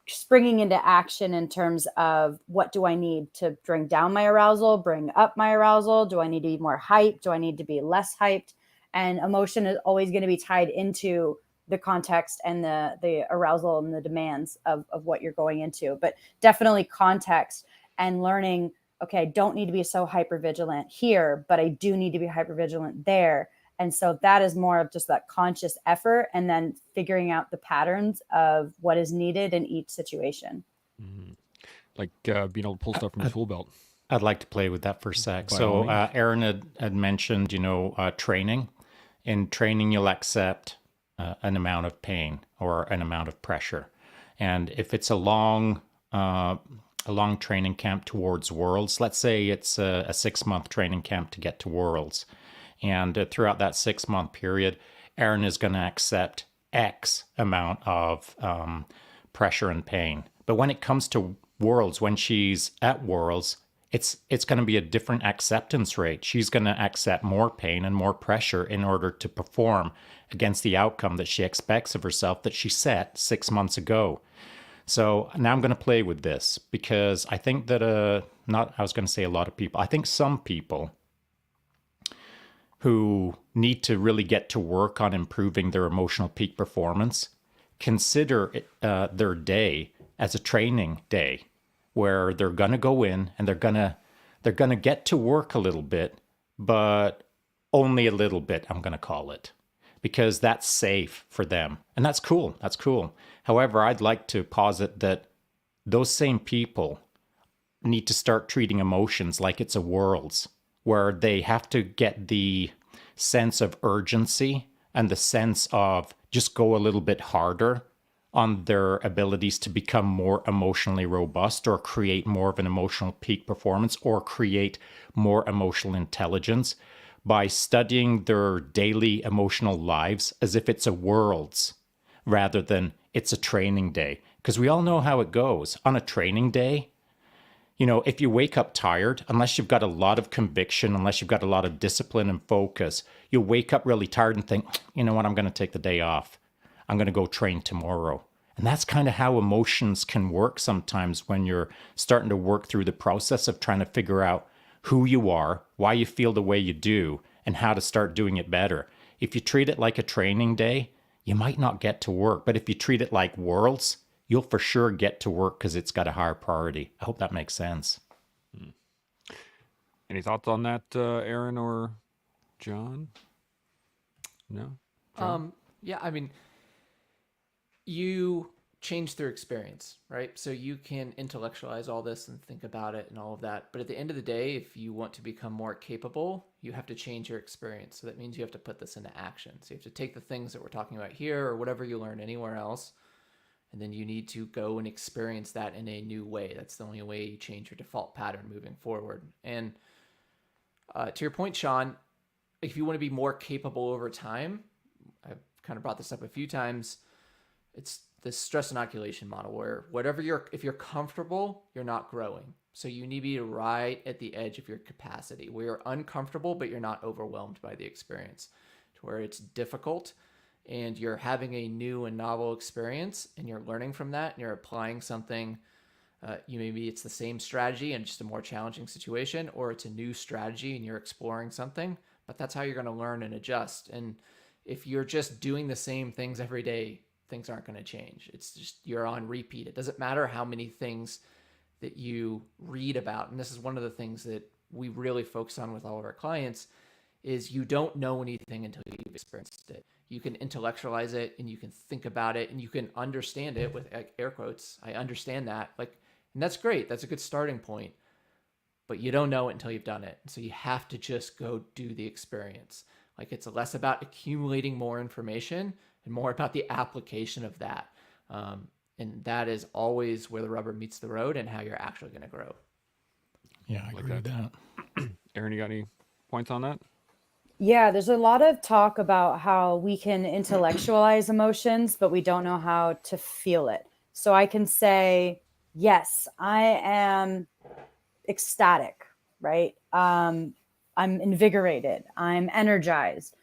springing into action in terms of, what do I need to bring down my arousal, bring up my arousal? Do I need to be more hyped? Do I need to be less hyped? And emotion is always going to be tied into the context and the arousal and the demands of what you're going into. But definitely context and learning, okay, I don't need to be so hypervigilant here, but I do need to be hypervigilant there. And so that is more of just that conscious effort, and then figuring out the patterns of what is needed in each situation. Mm-hmm. Like being able to pull stuff from your tool belt. I'd like to play with that for a sec. By all So means. Aaron had mentioned, training. In training, you'll accept an amount of pain or an amount of pressure. And if it's a long training camp towards Worlds, let's say it's a 6-month training camp to get to Worlds. And throughout that 6-month period, Aaron is going to accept X amount of pressure and pain. But when it comes to Worlds, when she's at Worlds, it's going to be a different acceptance rate. She's going to accept more pain and more pressure in order to perform against the outcome that she expects of herself that she set 6 months ago. So now I'm going to play with this, because I think that I was going to say a lot of people. I think some people who need to really get to work on improving their emotional peak performance consider their day as a training day, where they're going to go in and they're going to get to work a little bit, but only a little bit, I'm going to call it, because that's safe for them. And that's cool. That's cool. However, I'd like to posit that those same people need to start treating emotions like it's a Worlds, where they have to get the sense of urgency and the sense of just go a little bit harder on their abilities to become more emotionally robust, or create more of an emotional peak performance, or create more emotional intelligence by studying their daily emotional lives as if it's a Worlds rather than it's a training day. Because we all know how it goes. On a training day, if you wake up tired, unless you've got a lot of conviction, unless you've got a lot of discipline and focus, you'll wake up really tired and think, you know what, I'm going to take the day off. I'm going to go train tomorrow. And that's kind of how emotions can work sometimes when you're starting to work through the process of trying to figure out who you are, why you feel the way you do, and how to start doing it better. If you treat it like a training day, you might not get to work. But if you treat it like Worlds, you'll for sure get to work because it's got a higher priority. I hope that makes sense. Any thoughts on that, Aaron or John? No? John? Yeah, I mean, you change through experience, right? So you can intellectualize all this and think about it and all of that. But at the end of the day, if you want to become more capable, you have to change your experience. So that means you have to put this into action. So you have to take the things that we're talking about here, or whatever you learn anywhere else, and then you need to go and experience that in a new way. That's the only way you change your default pattern moving forward. And to your point, Sean, if you want to be more capable over time, I've kind of brought this up a few times, it's this stress inoculation model where if you're comfortable, you're not growing. So you need to be right at the edge of your capacity, where you're uncomfortable, but you're not overwhelmed by the experience, to where it's difficult and you're having a new and novel experience and you're learning from that and you're applying something. Maybe it's the same strategy and just a more challenging situation, or it's a new strategy and you're exploring something, but that's how you're going to learn and adjust. And If you're just doing the same things every day, things aren't going to change. It's just you're on repeat. It doesn't matter how many things that you read about. And this is one of the things that we really focus on with all of our clients is you don't know anything until you've experienced it. You can intellectualize it and you can think about it and you can understand it with air quotes. I understand that. Like, and that's great. That's a good starting point. But you don't know it until you've done it. So you have to just go do the experience. Like it's less about accumulating more information and more about the application of that. And that is always where the rubber meets the road and how you're actually going to grow. Yeah, I agree with that. Aaron, you got any points on that? Yeah, there's a lot of talk about how we can intellectualize emotions, but we don't know how to feel it. So I can say, yes, I am ecstatic, right? I'm invigorated, I'm energized,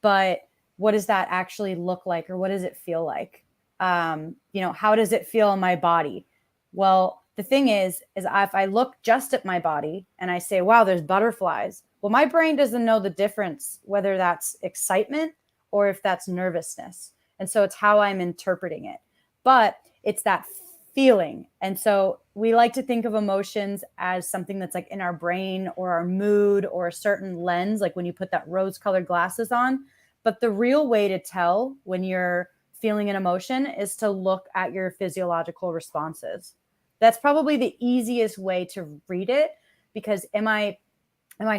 but what does that actually look like, or what does it feel like? How does it feel in my body? Well, the thing is if I look just at my body and I say, wow, there's butterflies. Well, my brain doesn't know the difference, whether that's excitement or if that's nervousness. And so it's how I'm interpreting it. But it's that feeling. And so we like to think of emotions as something that's like in our brain or our mood or a certain lens, like when you put that rose-colored glasses on. But the real way to tell when you're feeling an emotion is to look at your physiological responses. That's probably the easiest way to read it, because am I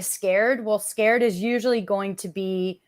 scared? Well, scared is usually going to be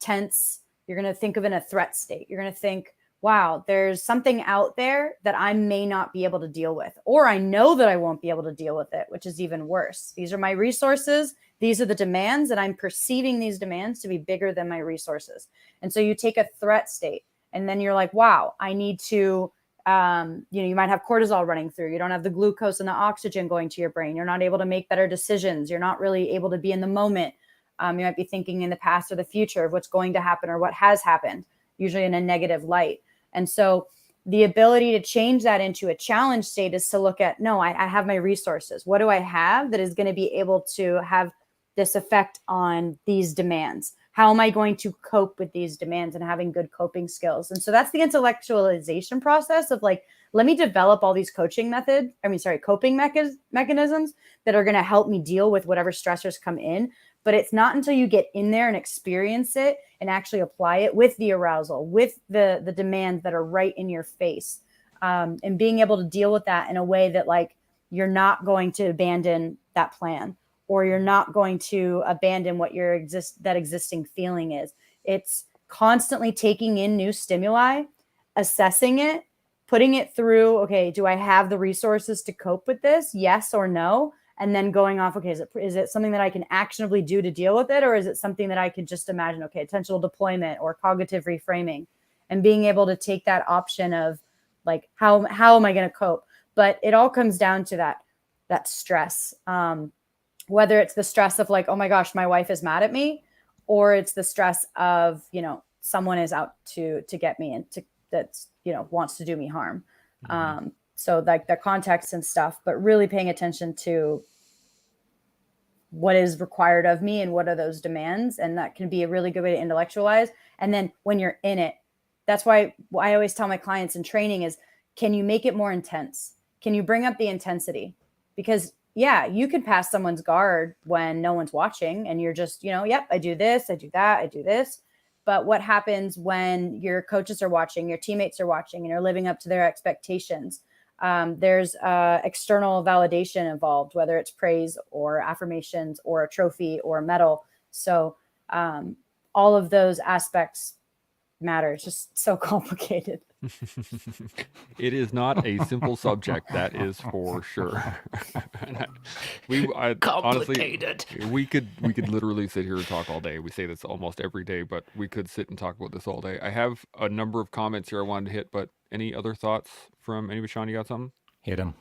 tense. You're going to think of in a threat state. You're going to think, wow, there's something out there that I may not be able to deal with, or I know that I won't be able to deal with it, which is even worse. These are my resources. These are the demands, and I'm perceiving these demands to be bigger than my resources. And so you take a threat state, and then you're like, wow, I need to, you might have cortisol running through. You don't have the glucose and the oxygen going to your brain. You're not able to make better decisions. You're not really able to be in the moment. You might be thinking in the past or the future of what's going to happen or what has happened, usually in a negative light. And so the ability to change that into a challenge state is to look at, no, I have my resources. What do I have that is going to be able to have this effect on these demands? How am I going to cope with these demands and having good coping skills? And so that's the intellectualization process of like, let me develop all these coping mechanisms that are going to help me deal with whatever stressors come in. But it's not until you get in there and experience it and actually apply it with the arousal, with the demands that are right in your face, and being able to deal with that in a way that like you're not going to abandon that plan, or you're not going to abandon what that existing feeling is. It's constantly taking in new stimuli, assessing it, putting it through, okay, do I have the resources to cope with this? Yes or no? And then going off, okay, is it something that I can actionably do to deal with it? Or is it something that I could just imagine, okay, intentional deployment or cognitive reframing, and being able to take that option of like, how am I going to cope? But it all comes down to that stress. Whether it's the stress of like, oh my gosh, my wife is mad at me, or it's the stress of, someone is out to get me and that's, wants to do me harm. Mm-hmm. So like the context and stuff, but really paying attention to what is required of me and what are those demands. And that can be a really good way to intellectualize. And then when you're in it, that's why I always tell my clients in training is, can you make it more intense? Can you bring up the intensity? Because yeah, you can pass someone's guard when no one's watching and you're just, yep, I do this, I do that, I do this. But what happens when your coaches are watching, your teammates are watching, and you're living up to their expectations? There's external validation involved, whether it's praise or affirmations or a trophy or a medal. So all of those aspects matter. It's just so complicated. It is not a simple subject, that is for sure. Complicated. Honestly, we could literally sit here and talk all day. We say this almost every day, but we could sit and talk about this all day. I have a number of comments here I wanted to hit, but any other thoughts from anybody? Sean, you got something? Hit him.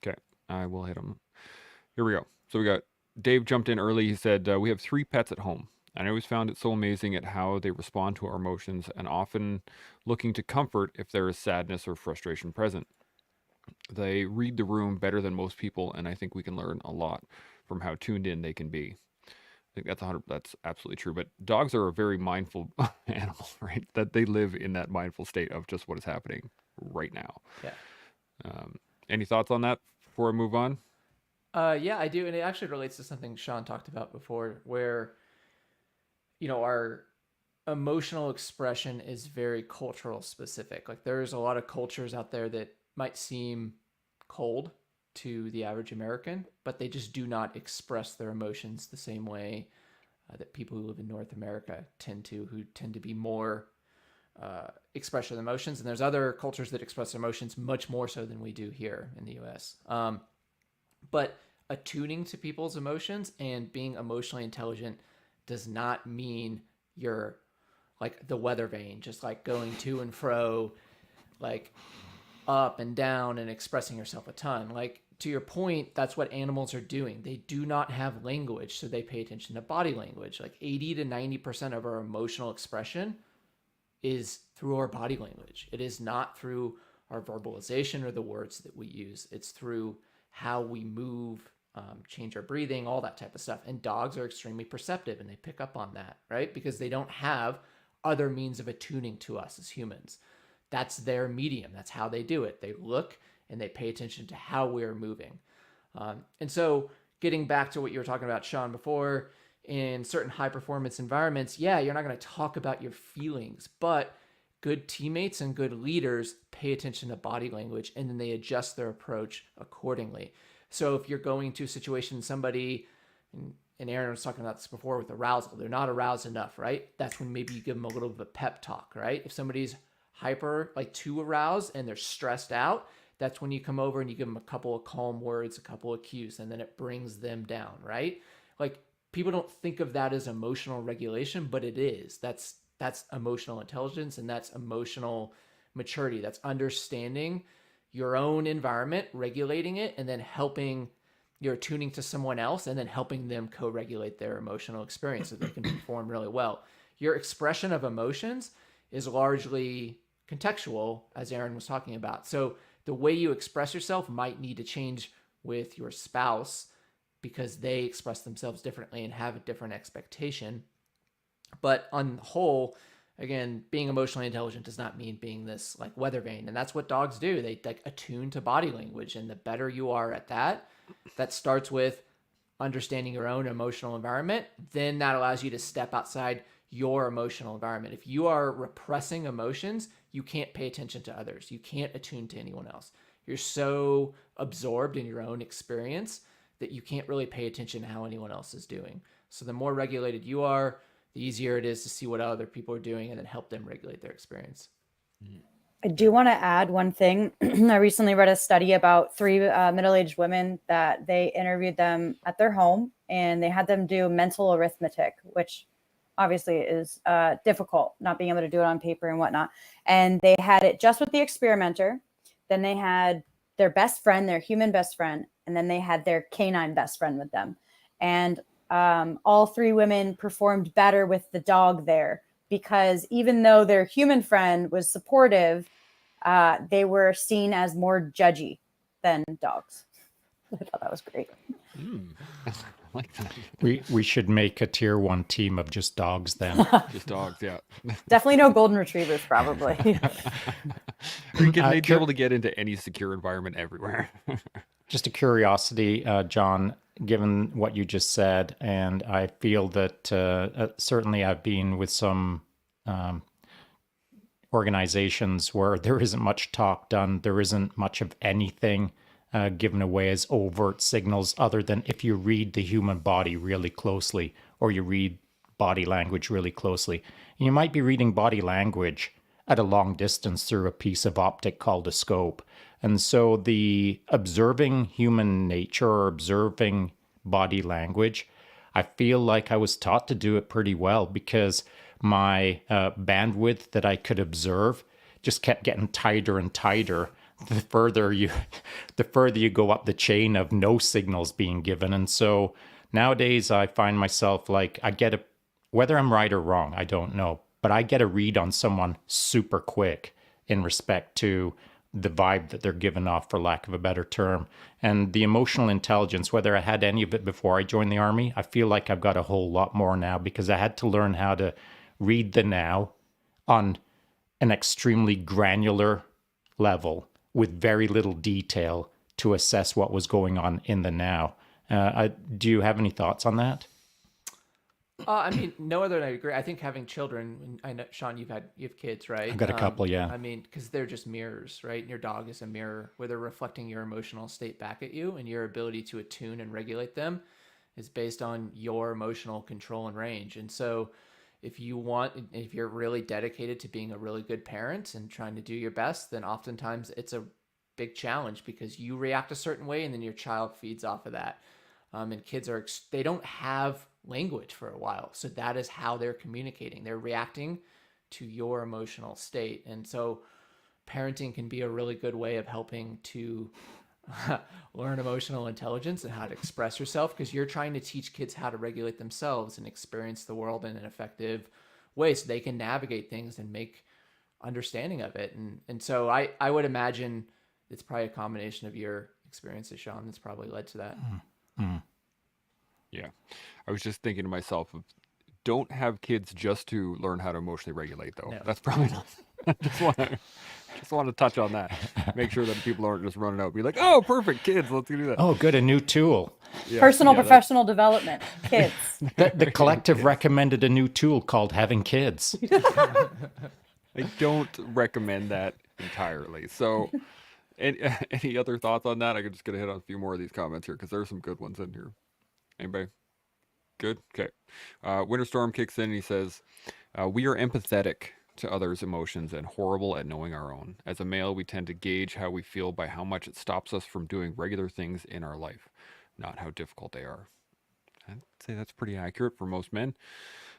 Okay, I will hit him. Here we go. So we got Dave jumped in early. He said, we have 3 pets at home. And I always found it so amazing at how they respond to our emotions, and often looking to comfort if there is sadness or frustration present. They read the room better than most people, and I think we can learn a lot from how tuned in they can be. think that's absolutely true. But dogs are a very mindful animal, right? That they live in that mindful state of just what is happening right now. Yeah. Any thoughts on that before I move on? Yeah, I do, and it actually relates to something Sean talked about before, where our emotional expression is very cultural specific. Like there's a lot of cultures out there that might seem cold to the average American, but they just do not express their emotions the same way that people who live in North America who tend to be more expression of emotions. And there's other cultures that express emotions much more so than we do here in the U.S. But attuning to people's emotions and being emotionally intelligent does not mean you're like the weather vane, just like going to and fro, like up and down and expressing yourself a ton. Like to your point, that's what animals are doing. They do not have language, so they pay attention to body language. Like 80 to 90% of our emotional expression is through our body language. It is not through our verbalization or the words that we use. It's through how we move, change our breathing, all that type of stuff. And dogs are extremely perceptive and they pick up on that, right? Because they don't have other means of attuning to us as humans. That's their medium. That's how they do it. They look and they pay attention to how we're moving. And so getting back to what you were talking about, Sean, before, in certain high performance environments, yeah, you're not going to talk about your feelings, but good teammates and good leaders pay attention to body language and then they adjust their approach accordingly. So if you're going to a situation, somebody, and Aaron was talking about this before with arousal, they're not aroused enough, right? That's when maybe you give them a little bit of a pep talk, right? If somebody's hyper, like too aroused and they're stressed out, that's when you come over and you give them a couple of calm words, a couple of cues, and then it brings them down, right? Like people don't think of that as emotional regulation, but it is. That's emotional intelligence and that's emotional maturity. That's understanding your own environment, regulating it, and then helping, you're tuning to someone else and then helping them co-regulate their emotional experience so they can perform really well. Your expression of emotions is largely contextual, as Aaron was talking about. So the way you express yourself might need to change with your spouse because they express themselves differently and have a different expectation. But on the whole, again, being emotionally intelligent does not mean being this like weather vane. And that's what dogs do. They like attune to body language. And the better you are at that, that starts with understanding your own emotional environment. Then that allows you to step outside your emotional environment. If you are repressing emotions, you can't pay attention to others. You can't attune to anyone else. You're so absorbed in your own experience that you can't really pay attention to how anyone else is doing. So the more regulated you are, the easier it is to see what other people are doing and then help them regulate their experience. I do want to add one thing. I recently read a study about 3 middle-aged women that they interviewed them at their home and they had them do mental arithmetic, which obviously is difficult, not being able to do it on paper and whatnot. And they had it just with the experimenter. Then they had their best friend, their human best friend, and then they had their canine best friend with them. And all 3 women performed better with the dog there because even though their human friend was supportive, they were seen as more judgy than dogs. I thought that was great. I like that. We should make a tier 1 team of just dogs then. Just dogs, yeah. Definitely no golden retrievers, probably. They'd be able to get into any secure environment everywhere. Just a curiosity, John, given what you just said, and I feel that certainly I've been with some organizations where there isn't much talk done, there isn't much of anything given away as overt signals other than if you read the human body really closely or you read body language really closely. You might be reading body language at a long distance through a piece of optic called a scope. And so the observing human nature or observing body language, I feel like I was taught to do it pretty well because my bandwidth that I could observe just kept getting tighter and tighter the further you go up the chain of no signals being given. And so nowadays I find myself like whether I'm right or wrong, I don't know, but I get a read on someone super quick in respect to the vibe that they're giving off, for lack of a better term. And the emotional intelligence, whether I had any of it before I joined the Army, I feel like I've got a whole lot more now, because I had to learn how to read the now on an extremely granular level with very little detail to assess what was going on in the now. Do you have any thoughts on that? I mean, no other than I agree. I think having children, and I know, Sean, you have kids, right? I've got a couple, yeah. I mean, because they're just mirrors, right? And your dog is a mirror where they're reflecting your emotional state back at you, and your ability to attune and regulate them is based on your emotional control and range. And so, if you're really dedicated to being a really good parent and trying to do your best, then oftentimes it's a big challenge because you react a certain way, and then your child feeds off of that. And kids they don't have language for a while. So that is how they're communicating. They're reacting to your emotional state. And so parenting can be a really good way of helping to learn emotional intelligence and how to express yourself, because you're trying to teach kids how to regulate themselves and experience the world in an effective way so they can navigate things and make understanding of it. And so I would imagine it's probably a combination of your experiences, Sean, that's probably led to that. Yeah. I was just thinking to myself, don't have kids just to learn how to emotionally regulate, though. No. That's probably not. I just want to touch on that. Make sure that people aren't just running out and be like, oh, perfect, kids, let's do that. Oh, good, a new tool. Yeah, Personal, yeah, professional development, kids. The collective recommended a new tool called having kids. I don't recommend that entirely. So, any other thoughts on that? I could just get a hit on a few more of these comments here because there's some good ones in here. Anybody? Good? Okay. Winterstorm kicks in and he says, we are empathetic to others' emotions and horrible at knowing our own. As a male, we tend to gauge how we feel by how much it stops us from doing regular things in our life, not how difficult they are. I'd say that's pretty accurate for most men.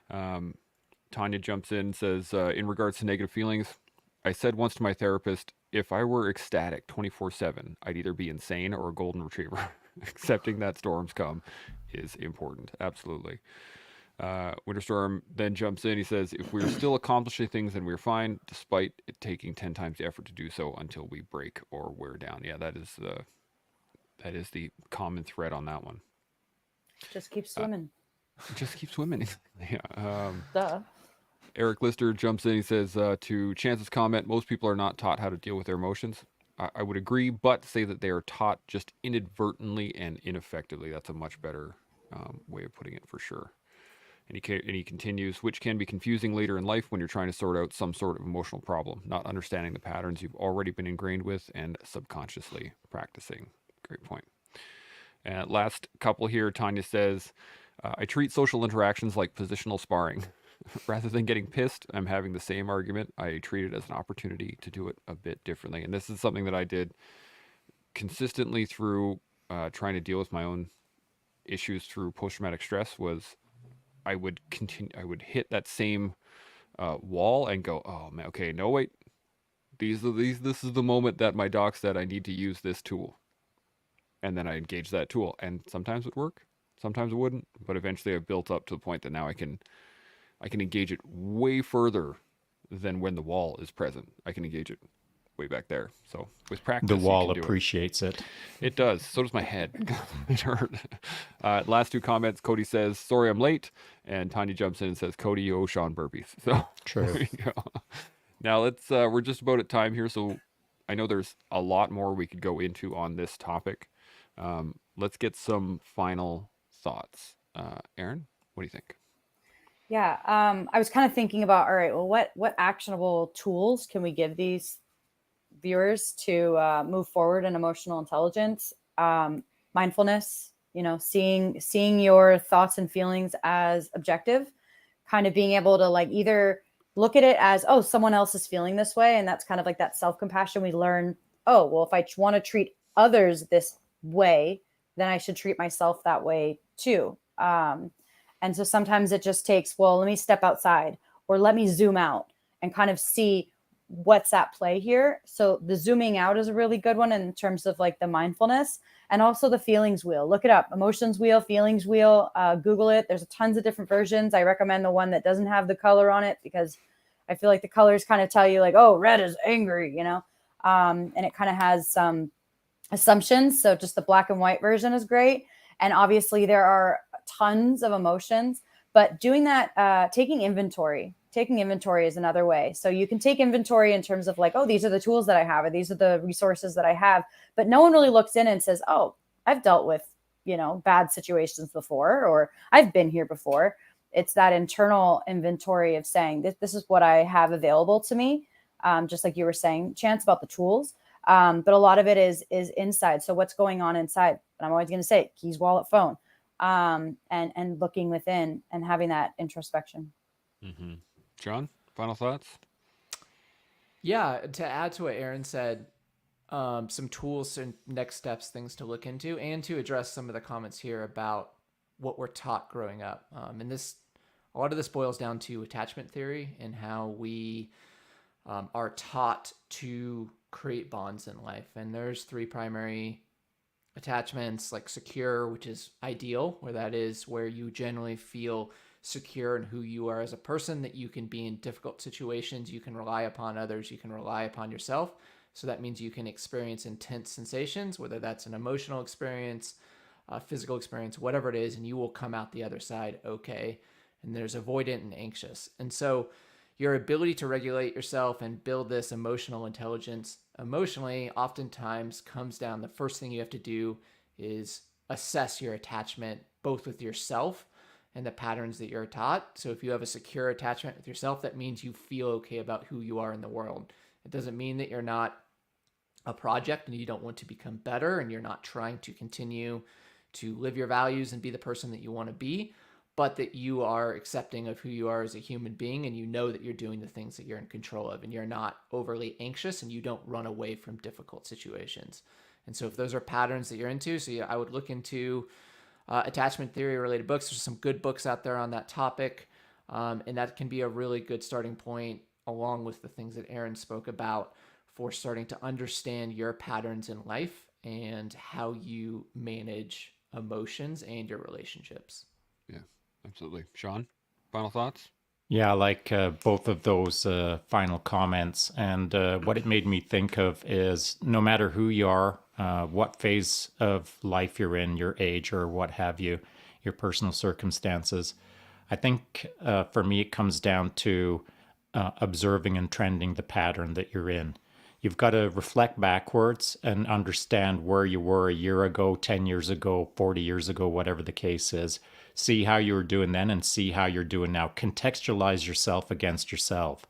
Tanya jumps in and says, in regards to negative feelings, I said once to my therapist, if I were ecstatic 24/7, I'd either be insane or a golden retriever. Accepting that storms come is important. Absolutely. Winterstorm then jumps in. He says, if we're still accomplishing things, then we're fine, despite it taking 10 times the effort to do so until we break or wear down. Yeah, that is the common thread on that one. Just keep swimming. Just keep swimming. Yeah. Duh. Eric Lister jumps in. He says, to Chance's comment, most people are not taught how to deal with their emotions. I would agree, but say that they are taught just inadvertently and ineffectively. That's a much better way of putting it, for sure. And he continues, which can be confusing later in life when you're trying to sort out some sort of emotional problem, not understanding the patterns you've already been ingrained with and subconsciously practicing. Great point. And last couple here, Tanya says, I treat social interactions like positional sparring. Rather than getting pissed, I'm having the same argument. I treat it as an opportunity to do it a bit differently. And this is something that I did consistently through trying to deal with my own issues through post-traumatic stress. Was I would hit that same wall and go, oh man, okay, no wait, this is the moment that my doc said I need to use this tool, and then I engage that tool, and sometimes it would work, sometimes it wouldn't, but eventually I built up to the point that now I can engage it way further than when the wall is present. I can engage it way back there. So with practice, The wall you can do appreciates it. It does. So does my head. It hurt. Last two comments. Cody says, sorry I'm late. And Tanya jumps in and says, Cody, you owe Sean burpees. So True. there you go. Now let's, we're just about at time here. So I know there's a lot more we could go into on this topic. Let's get some final thoughts. Aaron, what do you think? Yeah, I was kind of thinking about, all right, well, what actionable tools can we give these viewers to move forward in emotional intelligence? Mindfulness, seeing your thoughts and feelings as objective, kind of being able to like either look at it as, oh, someone else is feeling this way, and that's kind of like that self-compassion. We learn, oh, well, if I want to treat others this way, then I should treat myself that way too. And so sometimes it just takes, well, let me step outside or let me zoom out and kind of see what's at play here. So the zooming out is a really good one in terms of like the mindfulness, and also the feelings wheel. Look it up, emotions wheel, feelings wheel, Google it. There's tons of different versions. I recommend the one that doesn't have the color on it because I feel like the colors kind of tell you like, oh, red is angry, and it kind of has some assumptions. So just the black and white version is great. And obviously there are tons of emotions, but doing that, taking inventory is another way. So you can take inventory in terms of like, oh, these are the tools that I have, or these are the resources that I have. But no one really looks in and says, oh, I've dealt with, bad situations before, or I've been here before. It's that internal inventory of saying this is what I have available to me. Just like you were saying, Chance, about the tools. But a lot of it is inside. So what's going on inside? And I'm always going to say keys, wallet, phone, and looking within and having that introspection. Mm-hmm. John, final thoughts? Yeah, to add to what Aaron said, some tools and next steps, things to look into, and to address some of the comments here about what we're taught growing up. And a lot of this boils down to attachment theory and how we are taught to create bonds in life. And there's 3 primary attachments, like secure, which is ideal, where you generally feel secure in who you are as a person, that you can be in difficult situations, you can rely upon others, you can rely upon yourself. So that means you can experience intense sensations, whether that's an emotional experience, a physical experience, whatever it is, and you will come out the other side okay. And there's avoidant and anxious. And so your ability to regulate yourself and build this emotional intelligence emotionally oftentimes comes down, the first thing you have to do is assess your attachment, both with yourself and the patterns that you're taught. So if you have a secure attachment with yourself, that means you feel okay about who you are in the world. It doesn't mean that you're not a project and you don't want to become better and you're not trying to continue to live your values and be the person that you want to be, but that you are accepting of who you are as a human being, and you know that you're doing the things that you're in control of, and you're not overly anxious, and you don't run away from difficult situations. And so if those are patterns that you're into, so yeah, I would look into attachment theory related books. There's some good books out there on that topic, and that can be a really good starting point, along with the things that Aaron spoke about, for starting to understand your patterns in life and how you manage emotions and your relationships. Yeah, absolutely. Sean, final thoughts? Yeah, I like both of those final comments. And what it made me think of is no matter who you are, what phase of life you're in, your age or what have you, your personal circumstances, I think for me it comes down to observing and trending the pattern that you're in. You've got to reflect backwards and understand where you were a year ago, 10 years ago, 40 years ago, whatever the case is. See how you were doing then and see how you're doing now. Contextualize yourself against yourself.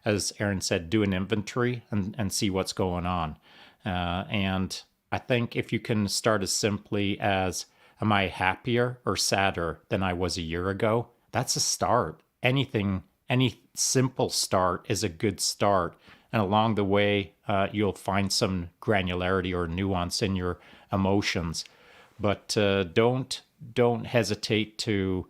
As Aaron said, do an inventory and see what's going on. And I think if you can start as simply as, am I happier or sadder than I was a year ago? That's a start. Any simple start is a good start. And along the way, you'll find some granularity or nuance in your emotions. But don't hesitate to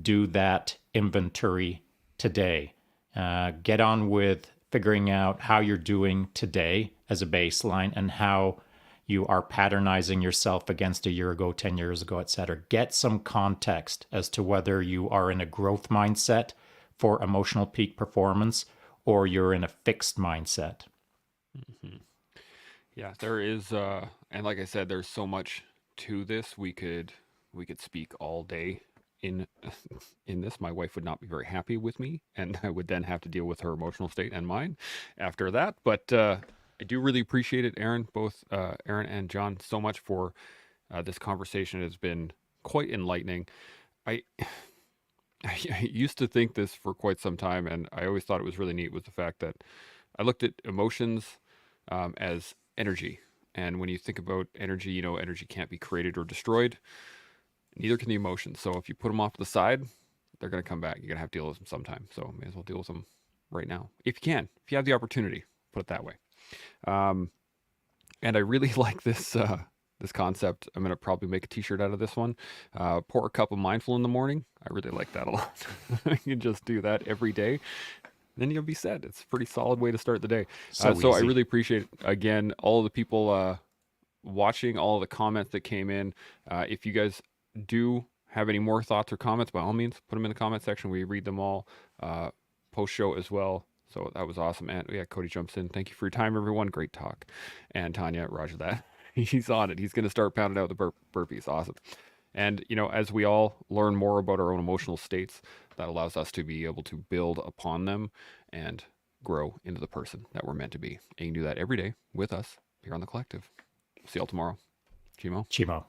do that inventory today. Get on with figuring out how you're doing today as a baseline and how you are patternizing yourself against a year ago, 10 years ago, etc. Get some context as to whether you are in a growth mindset for emotional peak performance or you're in a fixed mindset. Mm-hmm. Yeah, there is, and like I said, there's so much to this. We could speak all day in this. My wife would not be very happy with me, and I would then have to deal with her emotional state and mine after that. But I do really appreciate it, Aaron, both Aaron and John, so much for this conversation. It has been quite enlightening. I used to think this for quite some time, and I always thought it was really neat, was the fact that I looked at emotions as energy. And when you think about energy, energy can't be created or destroyed. Neither can the emotions. So if you put them off to the side, they're going to come back. You're going to have to deal with them sometime. So may as well deal with them right now. If you can, if you have the opportunity, put it that way. And I really like this concept. I'm going to probably make a t-shirt out of this one. Pour a cup of mindful in the morning. I really like that a lot. You can just do that every day. Then you'll be set. It's a pretty solid way to start the day. So I really appreciate, again, all of the people watching, all of the comments that came in. If you guys do have any more thoughts or comments, by all means, put them in the comment section. We read them all post-show as well. So that was awesome. And yeah, Cody jumps in. Thank you for your time, everyone. Great talk. And Tanya, Roger that. He's on it. He's going to start pounding out the burpees. Awesome. And, as we all learn more about our own emotional states, that allows us to be able to build upon them and grow into the person that we're meant to be. And you can do that every day with us here on The Collective. See y'all tomorrow. Chimo. Chimo.